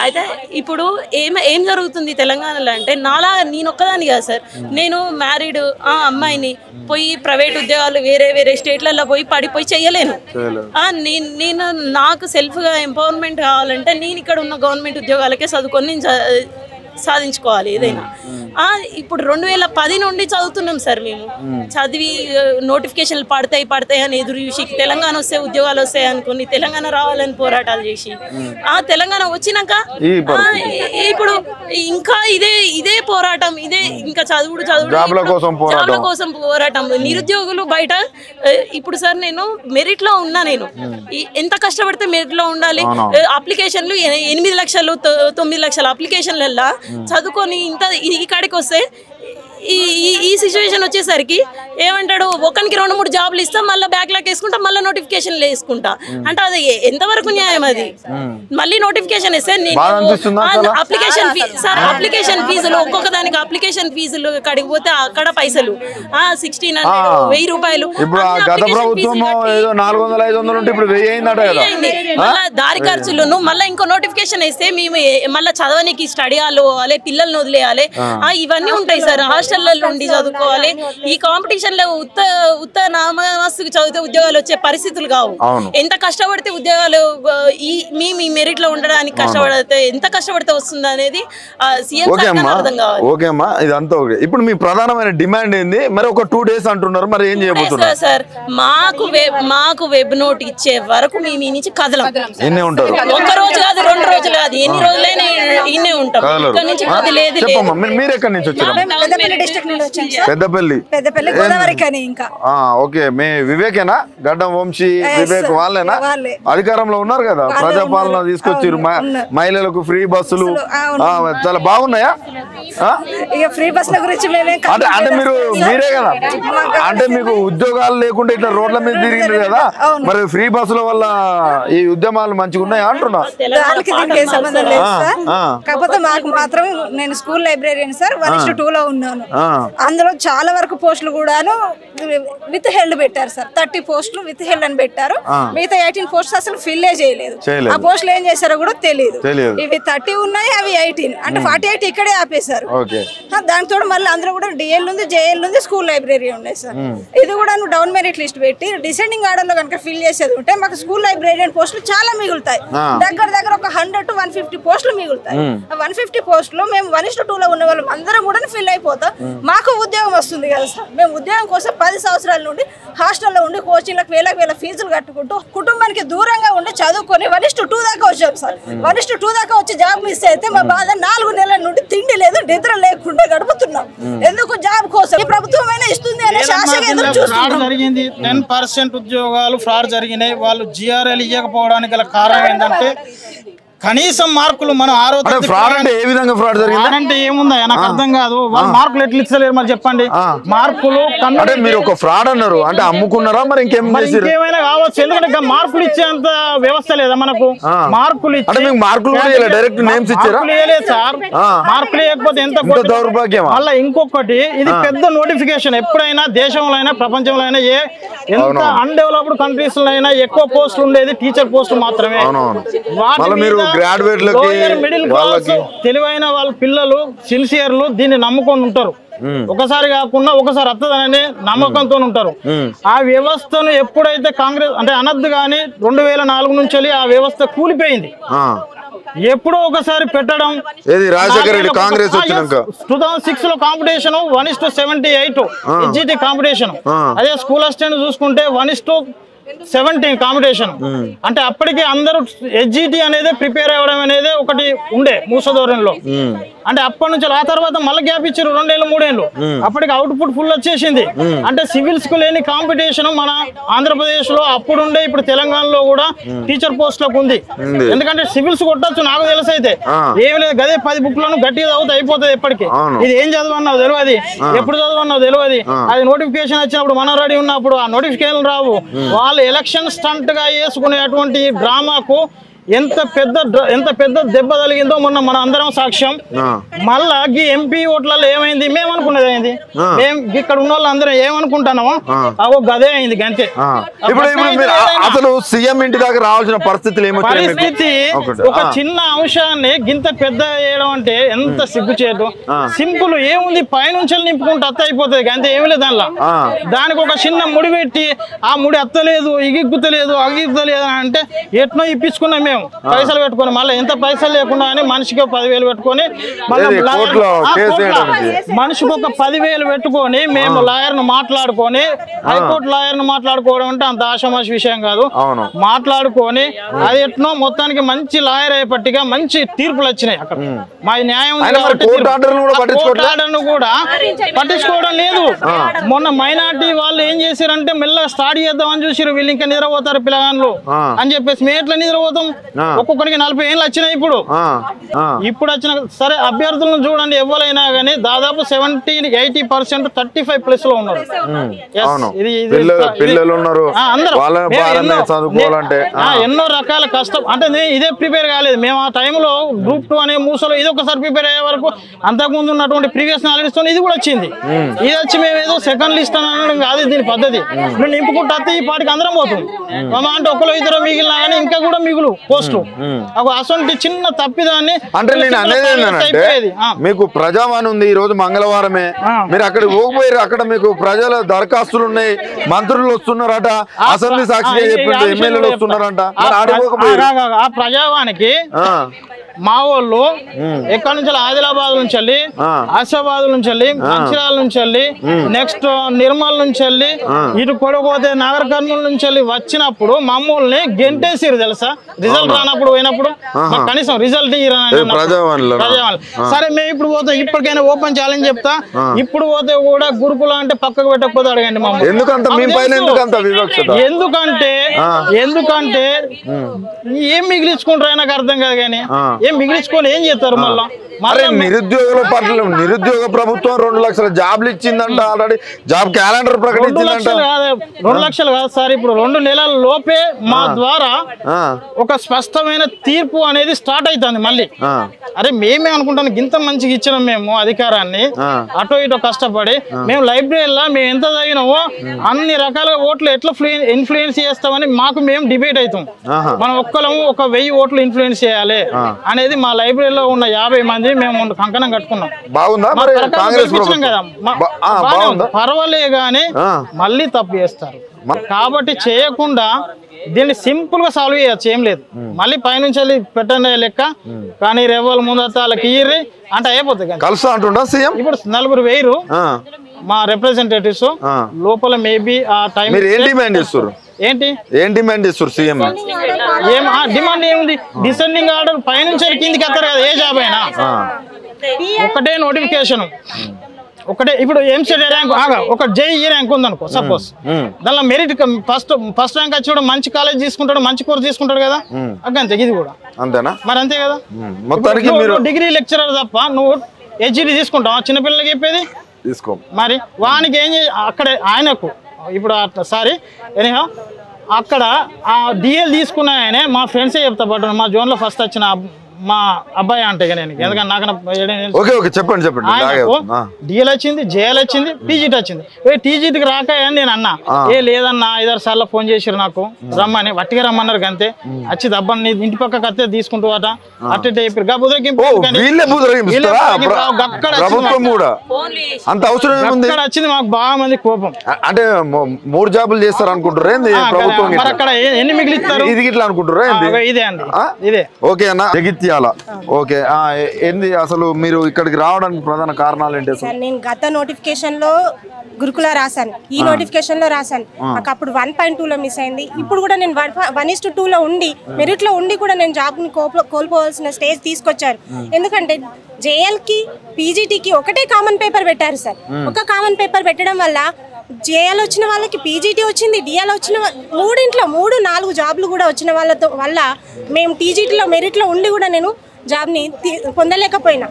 అయితే ఇప్పుడు ఏం జరుగుతుంది తెలంగాణలో అంటే, నాలా నేను ఒక్కదాన్ని కాదు సార్. నేను మ్యారీడ్ అమ్మాయిని పోయి ప్రైవేట్ ఉద్యోగాలు వేరే స్టేట్లలో పడిపోయి చెయ్యలేను. నేను నాకు సెల్ఫ్ గా ఎంపవర్మెంట్ కావాలంటే నేను ఇక్కడ ఉన్న గవర్నమెంట్ ఉద్యోగాలకే చదువుకొని సాధించుకోవాలి ఏదైనా. ఇప్పుడు 2010 నుండి చదువుతున్నాం సార్ మేము. చదివి నోటిఫికేషన్లు పడతాయి అని ఎదురు చూసి తెలంగాణ వస్తే ఉద్యోగాలు వస్తాయి అనుకుని తెలంగాణ రావాలని పోరాటాలు చేసి తెలంగాణ వచ్చినాక ఇప్పుడు ఇంకా ఇదే పోరాటం, ఇదే ఇంకా జాబ్ల కోసం పోరాటం. నిరుద్యోగులు బయట ఇప్పుడు సార్ నేను మెరిట్ లో ఉన్నా, నేను ఎంత కష్టపడితే మెరిట్ లో ఉండాలి. అప్లికేషన్లు 8 లక్షలు 9 లక్షల అప్లికేషన్లల్లా చదువుకొని ఇంత ఈ కాడికి వస్తే ఈ సిచ్యువేషన్ వచ్చేసరికి ఏమంటాడు, ఒకరికి 2-3 జాబ్లు ఇస్తా, మళ్ళీ బ్యాక్లాగ్ వేసుకుంటా, మళ్ళీ నోటిఫికేషన్లు వేసుకుంటా. అంటే అది ఎంతవరకు న్యాయం? అది మళ్ళీ నోటిఫికేషన్ ఇస్తే నేను అప్లికేషన్ ఫీజులు ఒక్కొక్క దానికి అప్లికేషన్ ఫీజులు కడిగి పోతే అక్కడ పైసలు 1600 1000 రూపాయలు. మళ్ళీ దారి ఖర్చులు, మళ్ళీ ఇంకో నోటిఫికేషన్ వేస్తే మేము మళ్ళీ చదవనికి స్టడీ హాల్ పోవాలి, పిల్లల్ని వదిలేయాలి, ఇవన్నీ ఉంటాయి సార్. హాస్టల్లో ఉండి చదువుకోవాలి. ఈ కాంపిటీషన్ లో ఉత్త నామస్తుకు చదివితే ఉద్యోగాలు వచ్చే పరిస్థితులు కావు. ఎంత కష్టపడితే ఉద్యోగాలు మీ మెరిట్ లో ఉండడానికి కష్టపడితే ఎంత కష్టపడితే వస్తుంది అనేది సీఎం అర్థం కావాలి. ఓకే అమ్మా, ఇదంతా ఓకే. ఇప్పుడు మీ ప్రధానమైన డిమాండ్ ఏంది? మరి ఒక 2 days అంటున్నారు, మరి ఏం చేయబోతున్నారు సార్? మాకు వెబ్ నోట్ ఇచ్చే వరకు మేము ఈ నుంచి కదలం. ఎన్ని ఉంటారు? ఒక్క రోజు కాదు, 2 రోజులు కాదు, ఎన్ని రోజులైనా ఇన్నే ఉంటాం. ఇక్కడ నుంచి అది లేదు. మీరు ఎక్కడి నుంచి వచ్చారు? పెద్దపల్లి గోదావరి. ఇంకా ఓకే, మీ వివేకేనా? గడ్డం వంశీ వివేక్ వాళ్ళేనా అధికారంలో ఉన్నారు కదా? ప్రజాపాలన తీసుకొచ్చారు, మహిళలకు ఫ్రీ బస్సులు చాలా బాగున్నాయా? ఫ్రీ బస్సుల గురించి అంటే మీరే కదా, అంటే మీకు ఉద్యోగాలు లేకుండా ఇట్లా రోడ్ల మీద తిరిగింది కదా, మరి ఫ్రీ బస్సుల వల్ల ఈ ఉద్యమాలు మంచిగా ఉన్నాయా అంటున్నా? కాకపోతే మాకు మాత్రం, నేను స్కూల్ లైబ్రరీని సార్ 1:2 లో ఉన్నాను. అందులో చాలా వరకు పోస్టులు కూడాను విత్ హెల్డ్ పెట్టారు సార్. 30 పోస్టులు విత్ హెల్డ్ అని పెట్టారు. మిగతా 18 పోస్టులు అసలు ఫిల్లే చేయలేదు. ఆ పోస్టులు ఏం చేశారో కూడా తెలియదు. ఇవి 30 ఉన్నాయి, అవి 18 అంటే 48 ఇక్కడే ఆపేశారు. దానితో మళ్ళీ అందులో కూడా డిఎల్ ఉంది, జేఎల్ ఉంది, స్కూల్ లైబ్రరీ ఉన్నాయి సార్. ఇది కూడా డౌన్ మెరిట్ లిస్ట్ పెట్టి డిసెండింగ్ ఆర్డర్ లో కనుక ఫిల్ చేసేది ఉంటే మాకు స్కూల్ లైబ్రరీ పోస్టులు చాలా మిగులుతాయి. దగ్గర ఒక 100 to 150 పోస్టులు మిగులుతాయి. 150 పోస్టులు మేము 1:2 లో ఉన్న వాళ్ళు అందరం కూడా ఫిల్ అయిపోతాం. మాకు ఉద్యోగం వస్తుంది కదా సార్. మేము ఉద్యోగం కోసం 10 సంవత్సరాల నుండి హాస్టల్లో ఉండి కోచింగ్లకు వేల ఫీజులు కట్టుకుంటూ కుటుంబానికి దూరంగా ఉండి చదువుకొని 1:2 దాకా వచ్చాం సార్. 1:2 దాకా వచ్చి జాబ్ మిస్ అయితే మా బాధ 4 నెలల నుండి తిండి లేదు, నిద్ర లేకుండా గడుపుతున్నాం. ఎందుకు? జాబ్ కోసం. ఈ ప్రభుత్వం అయినా ఇస్తుంది అనే శాసనం ఎదురు చూస్తున్నాం. 10% ఉద్యోగాలు ఫ్రాడ్ జరిగినాయి. వాళ్ళు జిఆర్ఎల్ ఇవ్వకపోవడానికి గల కారణం ఏంటంటే కనీసం మార్కులు మనం అంటే ఏముందా నాకు అర్థం కాదు. వాళ్ళు మార్కులు ఎట్లా ఇచ్చలేరు మరి చెప్పండి. మార్కులు మీరు ఒక ఫ్రాడ్ అన్నారు అంటే అమ్ముకున్నారా? మరి ఇంకేమైనా కావచ్చు. ఎందుకంటే మార్కులు ఇచ్చేంత వ్యవస్థ లేదా మనకు? మార్కులు సార్, మార్కులు ఇవ్వకపోతే ఎంత దౌర్భాగ్యం. మళ్ళీ ఇంకొకటి, ఇది పెద్ద నోటిఫికేషన్. ఎప్పుడైనా దేశంలో అయినా ప్రపంచంలో అయినా ఎంత అన్డెవలప్డ్ కంట్రీస్ లో అయినా ఎక్కువ పోస్టులు ఉండేది టీచర్ పోస్టులు మాత్రమే. మిడిల్ క్లాస్ తెలివైన వాళ్ళ పిల్లలు సిన్సియర్లు దీన్ని నమ్ముకొని ఉంటారు. ఒకసారి కాకుండా ఒకసారి వస్తుందనే నమ్మకంతో ఉంటారు. ఆ వ్యవస్థను ఎప్పుడైతే కాంగ్రెస్ అంటే అనద్దు కానీ 2004 నుంచి ఆ వ్యవస్థ కూలిపోయింది. ఎప్పుడో ఒకసారి పెట్టడం. 2006 లో కాంపిటీషన్ 1:78 ఎస్జిటి కాంపిటీషన్. అదే స్కూల్ అసిస్టెంట్ చూసుకుంటే 1:17 కాంపిటీషన్. అంటే అప్పటికి అందరూ ఎస్జిటి అనేది ప్రిపేర్ అవ్వడం అనేది ఒకటి ఉండే మూసధోరణిలో. అంటే అప్పటి నుంచి ఆ తర్వాత మళ్ళీ గ్యాప్ ఇచ్చారు 2 ఏళ్ళు 3 ఏళ్ళు. అప్పటికి అవుట్పుట్ ఫుల్ వచ్చేసింది. అంటే సివిల్స్ కు లేని కాంపిటీషన్ మన ఆంధ్రప్రదేశ్ లో అప్పుడు ఉండే, ఇప్పుడు తెలంగాణలో కూడా టీచర్ పోస్ట్ లకు ఉంది. ఎందుకంటే సివిల్స్ కొట్టచ్చు నాకు తెలుసు. అయితే ఏమి లేదు, గదే 10 బుక్లను గట్టిగా చదివితే అయిపోతుంది. ఎప్పటికి ఇది ఏం చదవన్నావు తెలియదు, ఎప్పుడు చదవన్నావు తెలియదు. అది నోటిఫికేషన్ వచ్చినప్పుడు మనం రెడీ ఉన్నప్పుడు ఆ నోటిఫికేషన్ రావు. వాళ్ళు ఎలక్షన్ స్టంట్ గా వేసుకునేటువంటి డ్రామాకు ఎంత పెద్ద దెబ్బ తగిలిందో మొన్న మన అందరం సాక్ష్యం. మళ్ళా ఈ ఎంపీ ఓట్లలో ఏమైంది? మేము అనుకున్నది అయింది. మేము ఇక్కడ ఉన్న వాళ్ళు అందరం ఏమనుకుంటున్నామో అవో గదే అయింది అంతే. అసలు సీఎం ఇంటి దాకా రావాల్సిన పరిస్థితి ఒక చిన్న అంశాన్ని గింత పెద్ద చేయడం అంటే ఎంత సిగ్గుచేటు. సింపుల్ ఏముంది, పైనుంచి నింపుకుంటే అత్త అయిపోతుంది అంతే, ఏమి లేదు దానిలో. దానికి ఒక చిన్న ముడి పెట్టి ఆ ముడి అత్తలేదు, ఇగిక్కుతలేదు, అగిక్కుతలేదు అని అంటే ఎట్నో ఇప్పించుకున్నాం మేము. మేము పైసలు పెట్టుకొని మళ్ళీ ఎంత పైసలు లేకుండా అని మనిషికి 10,000 పెట్టుకొని మళ్ళీ మనిషికి ఒక 10,000 పెట్టుకొని మేము లాయర్ను మాట్లాడుకొని హైకోర్టు లాయర్ను మాట్లాడుకోవడం అంటే అంత ఆషామాషి విషయం కాదు. మాట్లాడుకొని అది ఎట్నో మొత్తానికి మంచి లాయర్ అయ్యేపట్టిగా మంచి తీర్పులు వచ్చినాయి. అక్కడ మా న్యాయం కూడా పట్టించుకోవడం లేదు. మొన్న మైనార్టీ వాళ్ళు ఏం చేశారంటే మెల్లగా స్టార్ట్ చేద్దామని చూసారు. వీళ్ళు ఇంకా నిద్రపోతారు పిల్లగాళ్ళు అని చెప్పేసి మేము ఎట్లా నిద్రపోతాం? ఒక్కొక్కరికి 40 ఏళ్ళు వచ్చినాయి. ఇప్పుడు వచ్చిన సరే అభ్యర్థులను చూడండి, ఎవరైనా కానీ దాదాపు 70-80% 35+ లో ఉన్నారు. ఎన్నో రకాల కష్టం అంటే ఇదే ప్రిపేర్ కాలేదు మేము. ఆ టైంలో Group 2 అనే మూసలో ఇది ఒకసారి ప్రిపేర్ అయ్యే వరకు అంతకుముందు ఉన్నటువంటి ప్రీవియస్ నాలెడ్జ్ తో ఇది కూడా వచ్చింది. ఇది వచ్చి మేము ఏదో సెకండ్ లిస్ట్ అని అనడం కాదు దీని పద్ధతి. మేము నింపుకుంటే ఈ పాటికి అందరం పోతాం. అంటే ఒకరు ఇద్దరు మిగిలినా కానీ ఇంకా కూడా మిగులు పోస్టు అసలు చిన్న తప్పిదాన్ని. అంటే నేను అనేది ఏంటంటే మీకు ప్రజావాణి ఉంది, ఈ రోజు మంగళవారమే, మీరు అక్కడికి పోకపోయారు. అక్కడ మీకు ప్రజల దరఖాస్తులు ఉన్నాయి, మంత్రులు వస్తున్నారట, అసెంబ్లీ సాక్షిగా చెప్పింది, ఎమ్మెల్యేలు వస్తున్నారంట. ఆ ప్రజావానికి మా వాళ్ళు ఎక్కడి నుంచి ఆదిలాబాద్ నుంచి వెళ్ళి, ఆసిఫాబాద్ నుంచి వెళ్ళి, మంచిర్యాల నుంచి వెళ్ళి, నెక్స్ట్ నిర్మల్ నుంచి వెళ్ళి, ఇటు కొడపోతే నాగర్ కర్నూలు నుంచి వెళ్ళి వచ్చినప్పుడు మమ్మల్ని గెంటేసిరు తెలుసా. రిజల్ట్ రానప్పుడు పోయినప్పుడు కనీసం రిజల్ట్ ప్రజావాణి. సరే మేము ఇప్పుడు పోతే ఇప్పటికైనా ఓపెన్ ఛాలెంజ్ చెప్తా, ఇప్పుడు పోతే కూడా గురుకుల అంటే పక్కకు పెట్టకపోతే అడగండి మమ్మల్ని. ఎందుకంటే ఏం మిగిలించుకుంటారు నాకు అర్థం కాదు. కానీ ఏం మిగిలించుకొని ఏం చేస్తారు మళ్ళా? నిరుద్యోగుల పట్ల నిరుద్యోగ ప్రభుత్వం 2 లక్షల జాబ్లు ఇచ్చిందంట, ఆల్రెడీ జాబ్ క్యాలెండర్ ప్రకటించిందంట. 2 లక్షలు కాదు సార్, ఇప్పుడు 2 నెలల లోపే మా ద్వారా ఒక స్పష్టమైన తీర్పు అనేది స్టార్ట్ అవుతుంది మళ్ళీ. అరే మేమే అనుకుంటాను ఇంత మంచిగా ఇచ్చినాం మేము అధికారాన్ని, అటో ఇటో కష్టపడి మేము లైబ్రరీలో మేము ఎంత చదివినామో అన్ని రకాలుగా ఓట్లు ఎట్లా ఇన్ఫ్లుయెన్స్ చేస్తామని మాకు మేము డిబేట్ అవుతాం. మనం ఒక్కలము ఒక 1000 ఓట్లు ఇన్ఫ్లుయెన్స్ చేయాలి అనేది మా లైబ్రరీలో ఉన్న 50 మంది మేము కంకణం కట్టుకున్నాం. పర్వాలే గాని మళ్ళీ తప్పు చేస్తారు కాబట్టి చేయకుండా దీన్ని సింపుల్ గా సాల్వ్ చేయొచ్చు. ఏం లేదు, మళ్ళీ పైనుంచి వెళ్ళి పెట్టండి లెక్క. కానీ రెవ్వలు ముందతాలకి ఇయ్యి అంటే అయిపోతుంది. కలుసా అంటుండా సీఎం? ఇప్పుడు 4 వేరు మా రిప్రజెంటేటివ్స్ లోపల మేబీ ఆ టైం ఏం డిమాండ్ చేస్తారు? ఏం డిమాండ్ చేస్తారు సీఎం? ఏం డిమాండ్ ఏముంది? డిసెండింగ్ ఆర్డర్ పైనుంచి కిందికి ఎత్తారు కదా ఏ జాబ్ అయినా. ఒకటే నోటిఫికేషన్, ఒకటే. ఇప్పుడు ఎంసెట్ ర్యాంక్ ఒక JEE ర్యాంక్ ఉందనుకో సపోజ్, దానిలో మెరిట్ ఫస్ట్ ర్యాంక్ వచ్చి కూడా మంచి కాలేజ్ తీసుకుంటాడు, మంచి కోర్స్ తీసుకుంటాడు కదా, అంతే. ఇది కూడా అంతేనా? మరి అంతే కదా. డిగ్రీ లెక్చరర్ తప్ప నువ్వు HED తీసుకుంటావు చిన్నపిల్లలకి చెప్పేది తీసుకో. మరి వానికి ఏం అక్కడ ఆయనకు ఇప్పుడు సారీ ఎనీహౌ అక్కడ ఆ DL తీసుకున్న ఆయనే మా ఫ్రెండ్సే చెప్తా పడ్డాను. మా జోన్లో ఫస్ట్ వచ్చిన మా అబ్బాయి అంటే నేను, ఎందుకంటే నాకు చెప్పండి DL వచ్చింది, JL వచ్చింది, TGT వచ్చింది. TGTకి రాక అని నేను అన్నా, లేదన్నా 5-6 సార్లు ఫోన్ చేసారు నాకు రమ్మని, వట్టిగా రమ్మన్నారు అంతే. వచ్చి దబ్బని ఇంటి పక్కకు వస్తే తీసుకుంటూ అట అట్టే వచ్చింది. మాకు బాగా మంది కోపం. అంటే 3 జాబులు చేస్తారు అనుకుంటారు అక్కడ ఎన్ని మిగిలిస్తారు ఇది ఇట్లా అనుకుంటారు? ఇదే అండి, ఇదే. ఓకే అన్న, ఓకే. ఏంది అసలు మీరు ఇక్కడికి రావడానికి ప్రధాన కారణాలు ఏంటి? నేను గత నోటిఫికేషన్ లో గురుకుల రాశాను, ఈ నోటిఫికేషన్ లో రాశాను. నాకు అప్పుడు 1.2 లో మిస్ అయింది. ఇప్పుడు కూడా నేను 1:2 లో ఉండి మెరిట్ లో ఉండి కూడా నేను జాబ్ ని కోల్పోవాల్సిన స్టేజ్ తీసుకొచ్చారు. ఎందుకంటే JL కి PGT కి ఒకటే కామన్ పేపర్ పెట్టారు సార్. ఒక కామన్ పేపర్ పెట్టడం వల్ల JL వచ్చిన వాళ్ళకి PGT వచ్చింది, DL వచ్చిన 3-4 జాబ్లు కూడా వచ్చిన వాళ్ళతో వల్ల మేము TGTలో మెరిట్లో ఉండి కూడా నేను జాబ్ని పొందలేకపోయినా.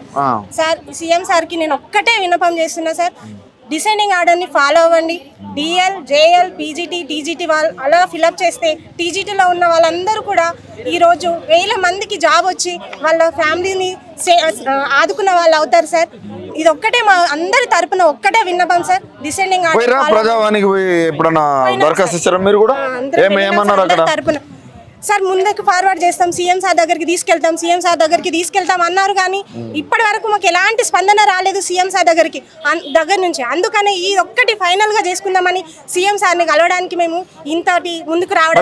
సార్ సీఎం సార్కి నేను ఒక్కటే విన్నపం చేస్తున్నా సార్, డిసెండింగ్ ఆర్డర్ని ఫాలో అవ్వండి. DL, JL, PGT, TGT వాళ్ళు అలా ఫిలప్ చేస్తే TGTలో ఉన్న వాళ్ళందరూ కూడా ఈరోజు 1000 మందికి జాబ్ వచ్చి వాళ్ళ ఫ్యామిలీని ఆదుకున్న వాళ్ళు అవుతారు సార్. ఇది ఒక్కటే మా అందరి తరపున ఒక్కటే విన్నపం సార్, డిసెండింగ్ ఆర్డర్ ప్రజావానికి ఎప్పుడన్నా దరఖాస్తు ఇచ్చారా మీరు కూడా? ఏమన్నారు అక్కడ? తరపున సార్ ముందుకు ఫార్వర్డ్ చేస్తాం, సీఎం సార్ దగ్గరికి తీసుకెళ్తాం అన్నారు కానీ ఇప్పటి వరకు మాకు ఎలాంటి స్పందన రాలేదు సీఎం సార్ దగ్గర నుంచి. అందుకని ఈ ఒక్కటి ఫైనల్ గా చేసుకుందామని సీఎం సార్ ని కలవడానికి మేము ఇంతటి ముందుకు రావడం.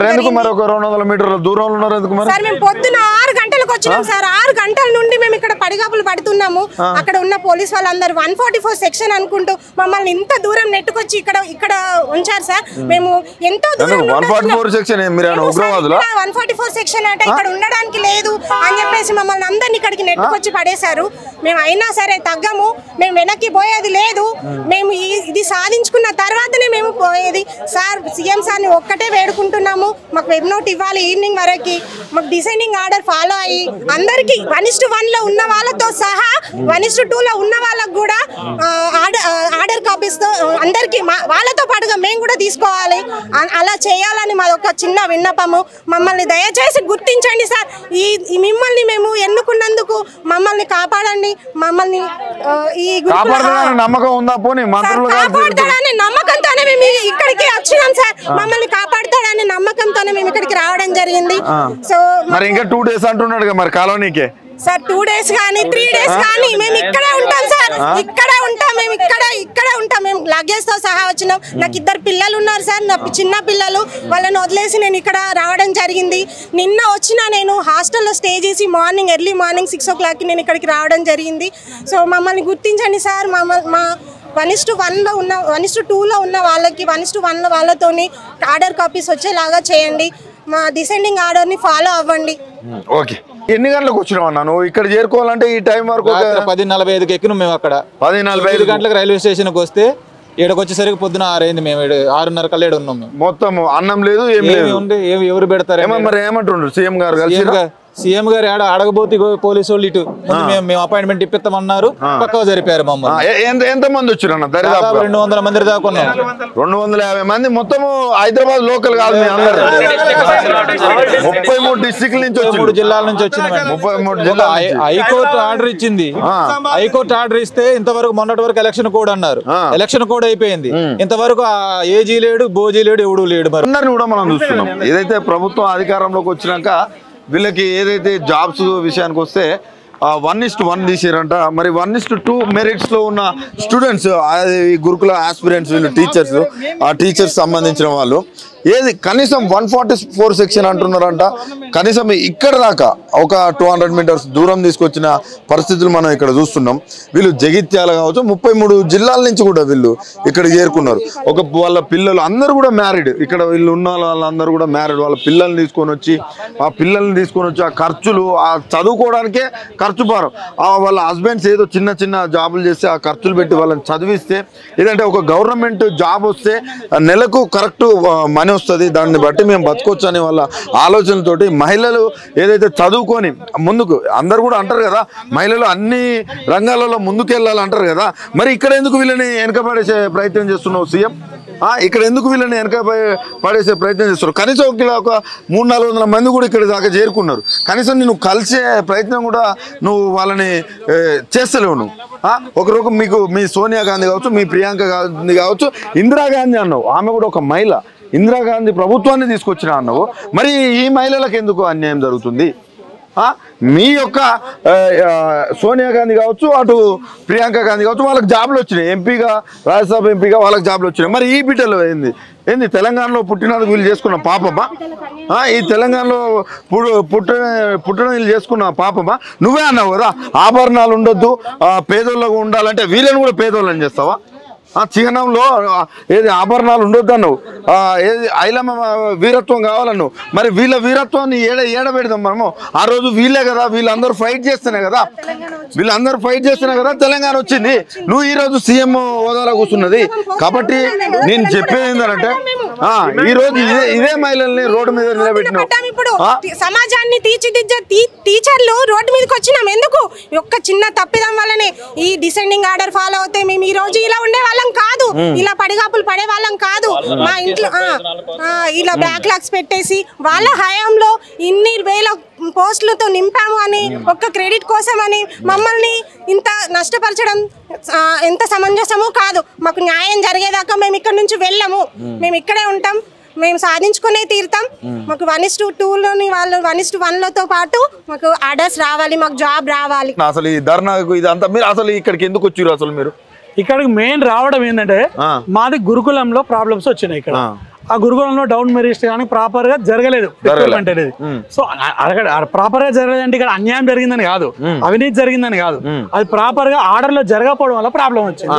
సార్ మేము పొద్దున 6 గంటలకు వచ్చినాం సార్. 6 గంటల నుండి మేము ఇక్కడ పడిగాపులు పడుతున్నాము. అక్కడ ఉన్న పోలీస్ వాళ్ళందరూ 144 సెక్షన్ అనుకుంటూ మమ్మల్ని ఇంత దూరం నెట్టుకొచ్చి ఇక్కడ ఉంచారు సార్. మేము ఎంతో దూరం 144 సెక్షన్ అంటే ఇక్కడ ఉండడానికి లేదు అని చెప్పేసి మమ్మల్ని అందరినీ ఇక్కడికి నెట్టుకొచ్చి పడేశారు. మేము అయినా సరే తగ్గము, మేము వెనక్కి పోయేది లేదు. మేము ఇది సాధించుకున్న తర్వాతనే మేము పోయేది. సార్ సీఎం సార్ని ఒక్కటే వేడుకుంటున్నాము, మాకు వెబ్ నోట్ ఇవ్వాలి ఈవినింగ్ వరకు. మాకు డిసైడింగ్ ఆర్డర్ ఫాలో అయ్యి అందరికీ 1:1 లో ఉన్న వాళ్ళతో సహా 1:2 లో ఉన్న వాళ్ళకు కూడా ఆర్డర్ కాపీస్ అందరికీ వాళ్ళతో పాటుగా మేము కూడా తీసుకోవాలి. అలా చేయాలని మాది ఒక చిన్న విన్నపము. మమ్మల్ని దయచేసి గుర్తించండి సార్. మిమ్మల్ని మేము ఎన్నుకున్నందుకు మమ్మల్ని కాపాడండి. మమ్మల్ని కాపాడుతాడని నమ్మకంతోనే మేము ఇక్కడికి వచ్చినాం సార్. మమ్మల్ని కాపాడుతాడని నమ్మకంతోనే మేము ఇక్కడికి రావడం జరిగింది. సో మరి ఇంకా 2 days అంటున్నాడు మరి కాలనీకే సార్. 2 days కానీ 3 days కానీ మేము ఇక్కడే ఉంటాం సార్. ఇక్కడే ఉంటాం మేము, ఇక్కడే ఉంటాం మేము. లగేజ్ తో సహా వచ్చినాం. నాకు 2 పిల్లలు ఉన్నారు సార్, నా చిన్న పిల్లలు. వాళ్ళని వదిలేసి నేను ఇక్కడ రావడం జరిగింది. నిన్న వచ్చిన నేను హాస్టల్లో స్టే చేసి ఎర్లీ మార్నింగ్ 6 o'clockకి నేను ఇక్కడికి రావడం జరిగింది. సో మమ్మల్ని గుర్తించండి సార్. మా 1:1 లో ఉన్న 1:2 లో ఉన్న వాళ్ళకి 1:1 లో వాళ్ళతోని ఆర్డర్ కాపీస్ వచ్చేలాగా చేయండి. మా డిసెండింగ్ ఆర్డర్ ని ఫాలో అవ్వండి. ఓకే. ఎన్ని గంటలకు వచ్చినావు అన్న నువ్వు ఇక్కడ చేరుకోవాలంటే? ఈ టైం వరకు 10:45కి ఎక్కినాం మేము. అక్కడ 10:45 గంటలకు రైల్వే స్టేషన్కి వస్తే ఇక్కడికి వచ్చేసరికి పొద్దున 6 అయింది. మేము 6:30 కల్లా ఉన్నాం. మేము మొత్తం అన్నం లేదు, ఏం లేదు. ఎవరు పెడతారు? మరి ఏమంటుండ్రు సీఎం గారు? సీఎం గారు అడగబోతే పోలీసు వాళ్ళు ఇటు మేము అపాయింట్మెంట్ ఇప్పిస్తామన్నారు. పక్కగా జరిపారు మమ్మల్ని. ఎంత మంది వచ్చారు? 200 మంది దాకా ఉన్నాం. 250 మంది మొత్తం హైదరాబాద్ లోకల్ కాదు, 33 డిస్ట్రిక్ట్ల నుంచి 3 జిల్లాల నుంచి వచ్చిన. హైకోర్టు ఆర్డర్ ఇచ్చింది. హైకోర్టు ఆర్డర్ ఇస్తే ఇంతవరకు మొన్నటి వరకు ఎలక్షన్ కోడ్ అన్నారు. ఎలక్షన్ కోడ్ అయిపోయింది. ఇంతవరకు ఏజీ లేడు, బోజీ లేడు, ఎవడు లేడు. మరి అందరిని కూడా మనం చూస్తున్నాం. ఏదైతే ప్రభుత్వం అధికారంలోకి వచ్చినాక వీళ్ళకి ఏదైతే జాబ్స్ విషయానికి వస్తే 1:1 తీసారంట. మరి 1:2 మెరిట్స్ లో ఉన్న స్టూడెంట్స్, గురుకుల ఆస్పిరెంట్స్, వీళ్ళు టీచర్స్, ఆ టీచర్స్ సంబంధించిన వాళ్ళు ఏది కనీసం 144 సెక్షన్ అంటున్నారంట. కనీసం ఇక్కడ దాకా ఒక 200 meters దూరం తీసుకొచ్చిన పరిస్థితులు మనం ఇక్కడ చూస్తున్నాం. వీళ్ళు జగిత్యాల కావచ్చు 33 జిల్లాల నుంచి కూడా వీళ్ళు ఇక్కడ చేరుకున్నారు. వాళ్ళ పిల్లలు అందరూ కూడా మ్యారీడ్. ఇక్కడ వీళ్ళు ఉన్న వాళ్ళందరూ కూడా మ్యారీడ్. వాళ్ళ పిల్లల్ని తీసుకొని వచ్చి ఆ ఖర్చులు, ఆ చదువుకోవడానికే ఖర్చు భారం. వాళ్ళ హస్బెండ్స్ ఏదో చిన్న జాబులు చేస్తే ఆ ఖర్చులు పెట్టి వాళ్ళని చదివిస్తే, ఏదంటే ఒక గవర్నమెంట్ జాబ్ వస్తే నెలకు కరెక్ట్ మనీ వస్తుంది, దాన్ని బట్టి మేము బతకొచ్చు అనే వాళ్ళ ఆలోచనతోటి మహిళలు ఏదైతే చదువుకొని ముందుకు, అందరు కూడా అంటారు కదా మహిళలు అన్ని రంగాలలో ముందుకు వెళ్ళాలంటారు కదా. మరి ఇక్కడ ఎందుకు వీళ్ళని వెనకబడేసే ప్రయత్నం చేస్తున్నావు సీఎం? ఇక్కడ ఎందుకు వీళ్ళని వెనక పడేసే ప్రయత్నం చేస్తున్నారు? కనీసం ఒక 300-400 మంది కూడా ఇక్కడ దాకా చేరుకున్నారు. కనీసం నువ్వు కలిసే ప్రయత్నం కూడా నువ్వు వాళ్ళని చేస్తలేవు. నువ్వు ఒకరోజు మీకు మీ సోనియా గాంధీ కావచ్చు, మీ ప్రియాంక గాంధీ కావచ్చు, ఇందిరాగాంధీ అన్నావు, ఆమె కూడా ఒక మహిళ. ఇందిరాగాంధీ ప్రభుత్వాన్ని తీసుకొచ్చిన అన్నావు. మరి ఈ మహిళలకు ఎందుకు అన్యాయం జరుగుతుంది? మీ యొక్క సోనియా గాంధీ కావచ్చు, అటు ప్రియాంక గాంధీ కావచ్చు, వాళ్ళకి జాబ్లు వచ్చినాయి. ఎంపీగా, రాజ్యసభ ఎంపీగా వాళ్ళకి జాబ్లు వచ్చినాయి. మరి ఈ బిడ్డలు ఏంది తెలంగాణలో పుట్టినందుకు వీళ్ళు చేసుకున్న పాపమా? ఈ తెలంగాణలో పుట్టడం వీళ్ళు చేసుకున్న పాపమా? నువ్వే అన్నావు కదా ఆభరణాలు ఉండొద్దు, పేదోళ్ళగా ఉండాలంటే వీళ్ళని కూడా పేదోళ్ళని చేస్తావా? చిహ్నంలో ఏది ఆభరణాలు ఉండొద్దు అన్నావు, ఏది ఐలమ్మ వీరత్వం కావాలన్నావు. మరి వీళ్ళ వీరత్వాన్ని ఏడ పెడదాం మనము? ఆ రోజు వీళ్ళే కదా, వీళ్ళందరూ ఫైట్ చేస్తేనే కదా తెలంగాణ వచ్చింది. నువ్వు ఈ రోజు సీఎం హోదాలో కూర్చున్నది. కాబట్టి నేను చెప్పేది ఏంటంటే ఈ రోజు ఇదే మహిళల్ని రోడ్డు మీద నిలబెట్టినావు. సమాజాన్ని తీర్చిదిద్దే టీచర్లు రోడ్డు మీదకి వచ్చినాం ఎందుకు? ఒక్క చిన్న తప్పిదం వల్లనే ఈ డిసెండింగ్ ఆర్డర్ ఫాలో అవుతే మేము ఈ రోజు ఇలా ఉండే వాళ్ళం కాదు, ఇలా పడిగాపులు పడే వాళ్ళం కాదు. మా ఇంట్లో ఇలా బ్యాక్లాగ్స్ పెట్టేసి వాళ్ళ హయాంలో ఇన్ని వేల పోస్టులతో నింపాము అని ఒక్క క్రెడిట్ కోసం అని మమ్మల్ని ఇంత నష్టపరచడం ఎంత సమంజసమో కాదు. మాకు న్యాయం జరిగేదాకా మేము ఇక్కడ నుంచి వెళ్ళము, మేము ఇక్కడే ఉంటాం. మేము సాధించుకునే తీరుతాం. మాకు 1:2లోని వాళ్ళు 1:1లతో పాటు మాకు ఆర్డర్స్ రావాలి, మాకు జాబ్ రావాలి. అసలు ఈ ధర్నాకు ఇదంతా మీరు అసలు ఇక్కడికి ఎందుకు వచ్చారు? అసలు మీరు ఇక్కడికి మెయిన్ రావడం ఏంటంటే మాది గురుకులంలో ప్రాబ్లమ్స్ వచ్చినాయి. ఇక్కడ ఆ గురుకులంలో డౌన్ మెరిట్ కానీ ప్రాపర్ గా జరగలేదు రిక్రూట్మెంట్ అనేది. సో అక్కడ ప్రాపర్ గా జరగలేదంటే ఇక్కడ అన్యాయం జరిగిందని కాదు, అవినీతి జరిగిందని కాదు, అది ప్రాపర్ గా ఆర్డర్ లో జరగకపోవడం వల్ల ప్రాబ్లం వచ్చింది.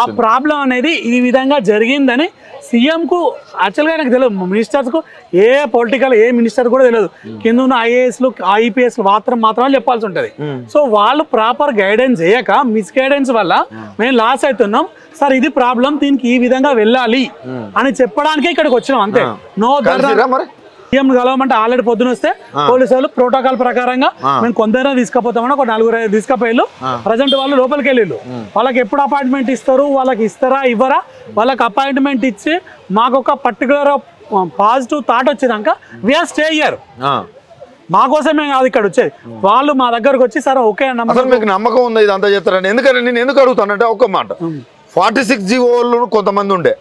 ఆ ప్రాబ్లం అనేది ఈ విధంగా జరిగిందని సీఎం కు యాక్చువల్ గా నాకు తెలియదు, మినిస్టర్స్ కు ఏ పొలిటికల్ ఏ మినిస్టర్ కూడా తెలియదు, కింద ఉన్న ఐఏఎస్లు ఐపీఎస్ మాత్రం చెప్పాల్సి ఉంటది. సో వాళ్ళు ప్రాపర్ గైడెన్స్ చేయక మిస్ గైడెన్స్ వల్ల మేము లాస్ అవుతున్నాం సార్, ఇది ప్రాబ్లం, దీనికి ఈ విధంగా వెళ్ళాలి అని చెప్పడానికే ఇక్కడికి వచ్చినాం అంతే. నో సీఎం కలవమంటే ఆల్రెడీ పొద్దున వస్తే పోలీసు వాళ్ళు ప్రోటోకాల్ ప్రకారంగా మేము కొందరైనా తీసుకుపోతామని ఒక 4-5 తీసుకుపోయారు. ప్రజెంట్ వాళ్ళు లోపలికి వెళ్ళిళ్ళు. వాళ్ళకి ఎప్పుడు అపాయింట్మెంట్ ఇస్తారు, వాళ్ళకి ఇస్తారా ఇవ్వరా, వాళ్ళకి అపాయింట్మెంట్ ఇచ్చి మాకు ఒక పర్టికులర్ పాజిటివ్ థాట్ వచ్చినాక వీఆర్ స్టే ఇయర్. మా కోసమే కాదు ఇక్కడ వచ్చేది, వాళ్ళు మా దగ్గరకు వచ్చి సరే ఓకే మీకు నమ్మకం ఉంది ఇదంతా చేస్తారని. ఎందుకంటే నేను ఎందుకు అడుగుతానంటే ఒక్క మాట, 46 జీవోలు కొంతమంది ఉండే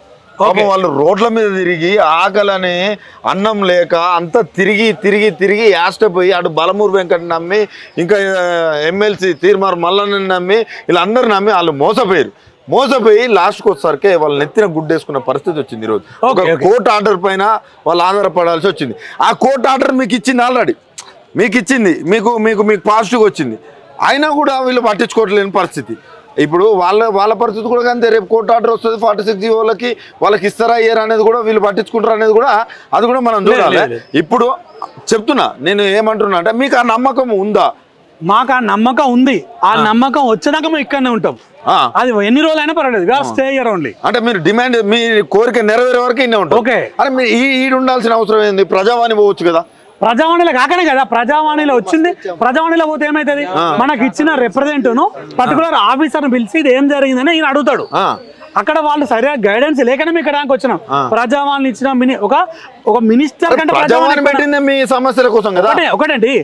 వాళ్ళు రోడ్ల మీద తిరిగి ఆకలని అన్నం లేక అంతా తిరిగి తిరిగి తిరిగి యాస్టపోయి అటు బలమూరు వెంకట నమ్మి ఇంకా ఎమ్మెల్సీ తీర్మార్ మల్లన్న నమ్మి వీళ్ళందరూ నమ్మి వాళ్ళు మోసపోయి లాస్ట్కి వచ్చేసరికి వాళ్ళు నెత్తిన గుడ్డేసుకున్న పరిస్థితి వచ్చింది. ఈరోజు ఒక కోర్టు ఆర్డర్ పైన వాళ్ళు ఆధారపడాల్సి వచ్చింది. ఆ కోర్టు ఆర్డర్ మీకు ఇచ్చింది, ఆల్రెడీ మీకు ఇచ్చింది, మీకు పాజిటివ్ వచ్చింది, అయినా కూడా వీళ్ళు పట్టించుకోవట్లేని పరిస్థితి. ఇప్పుడు వాళ్ళ పరిస్థితి కూడా అంతే. రేపు కోర్టు ఆర్డర్ వస్తుంది 46 జీవోలకి, వాళ్ళకి ఇస్తారా ఇయ్యరా అనేది కూడా వీళ్ళు పట్టించుకుంటారు అనేది కూడా అది కూడా మనం చూడాలి. ఇప్పుడు చెప్తున్నా నేను ఏమంటున్నా అంటే మీకు ఆ నమ్మకం ఉందా? మాకు ఆ నమ్మకం ఉంది. ఆ నమ్మకం వచ్చాక మేము ఇక్కడనే ఉంటాం. అది ఎన్ని రోజులైనా పర్వాలేదు, స్టే ఇయర్ ఓన్లీ. అంటే మీరు డిమాండ్ మీ కోరిక నెరవేరే వరకు ఇన్నే ఉంటాం. ఓకే, అరే మీరు ఈడు ఉండాల్సిన అవసరం ఏంది? ప్రజావాణి పోవచ్చు కదా. ప్రజావాణిలో కాకనే కదా ప్రజావాణిలో వచ్చింది. ప్రజావాణిలో పోతే ఏమైతుంది, మనకి ఇచ్చిన రిప్రజెంటేటివ్ పర్టికులర్ ఆఫీసర్ పిలిచి ఇది ఏం జరిగిందని ఈయన అడుగుతాడు. అక్కడ వాళ్ళు సరిగా గైడెన్స్ లేకనే మేము ఇక్కడ వచ్చినాం. ప్రజావాణి ఇచ్చిన ఒక మినిస్టర్ కంటే మీ సమస్యల కోసం కదా. ఒకటండి,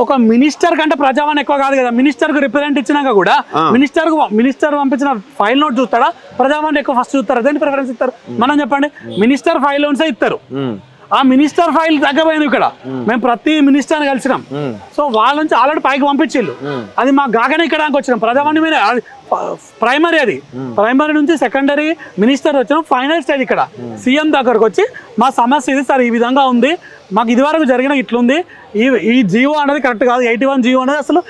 ఒక మినిస్టర్ కంటే ప్రజావాణి ఎక్కువ కాదు కదా. మినిస్టర్ కు రిప్రజెంట్ ఇచ్చినాక కూడా మినిస్టర్ పంపించిన ఫైల్ నోట్ చూస్తాడా, ప్రజావాణి ఎక్కువ ఫస్ట్ చూస్తారా, దేని ప్రిఫరెన్స్ ఇస్తారు? మనం చెప్పండి. మినిస్టర్ ఫైల్ నోట్సే ఇస్తారు. ఆ మినిస్టర్ ఫైల్ తగ్గపోయింది. ఇక్కడ మేము ప్రతి మినిస్టర్ని కలిసినాం. సో వాళ్ళ నుంచి ఆల్రెడీ పైకి పంపించిళ్ళు. అది మాకు గాకనే ఇక్కడ వచ్చినాం. ప్రజావాణి మీద ప్రైమరీ, అది ప్రైమరీ నుంచి సెకండరీ మినిస్టర్ వచ్చినాం. ఫైనల్ స్టేజ్ ఇక్కడ సీఎం దగ్గరకు వచ్చి మా సమస్య ఇది సార్, ఈ విధంగా ఉంది, మాకు ఇదివరకు జరిగిన ఇట్లుంది, ఈ జీవో అనేది కరెక్ట్ కాదు, 81 జీవో అనేది అసలు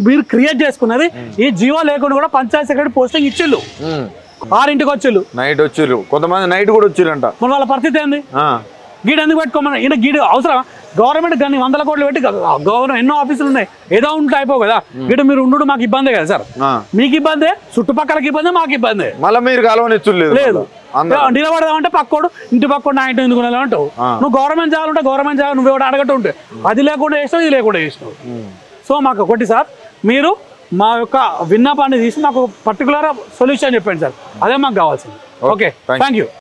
మీరు క్రియేట్ చేసుకున్నది, ఈ జీవో లేకుండా కూడా పంచాయత్ సెక్రటరీ పోస్టింగ్ ఇచ్చిళ్ళు. 6ంటికి వచ్చిళ్ళు, నైట్ వచ్చిళ్ళు, కొంతమంది నైట్ కూడా వచ్చిళ్ళంట. మరి వాళ్ళ పరిస్థితి ఏంది? గీడు ఎందుకు పెట్టుకోమన్నా? ఈయన గీడు అవసరం? గవర్నమెంట్ కానీ 100 కోట్లు పెట్టి గవర్నమెంట్ ఎన్నో ఆఫీసులు ఉన్నాయి, ఏదో ఉంటే అయిపోవు కదా. గీడు మీరు ఉండు మాకు ఇబ్బంది కదా సార్. మీకు ఇబ్బంది, చుట్టుపక్కలకి ఇబ్బంది, మాకు ఇబ్బంది. మళ్ళీ మీరు లేదు నిలబడదామంటే పక్కోడు ఇంటి పక్కోడు నా ఇంటి ఎందుకు అంటావు. నువ్వు గవర్నమెంట్ జాబ్ ఉంటే గవర్నమెంట్ జాబ్ నువ్వు ఎవరు అడగట్టు ఉంటే అది లేకుండా చేసినావు, ఇది లేకుండా చేసినావు. సో మాకు ఒకటి సార్, మీరు మా యొక్క విన్నపాన్ని తీసి మాకు పర్టికులర్ సొల్యూషన్ చెప్పండి సార్, అదే మాకు కావాల్సింది. Okay, thank you.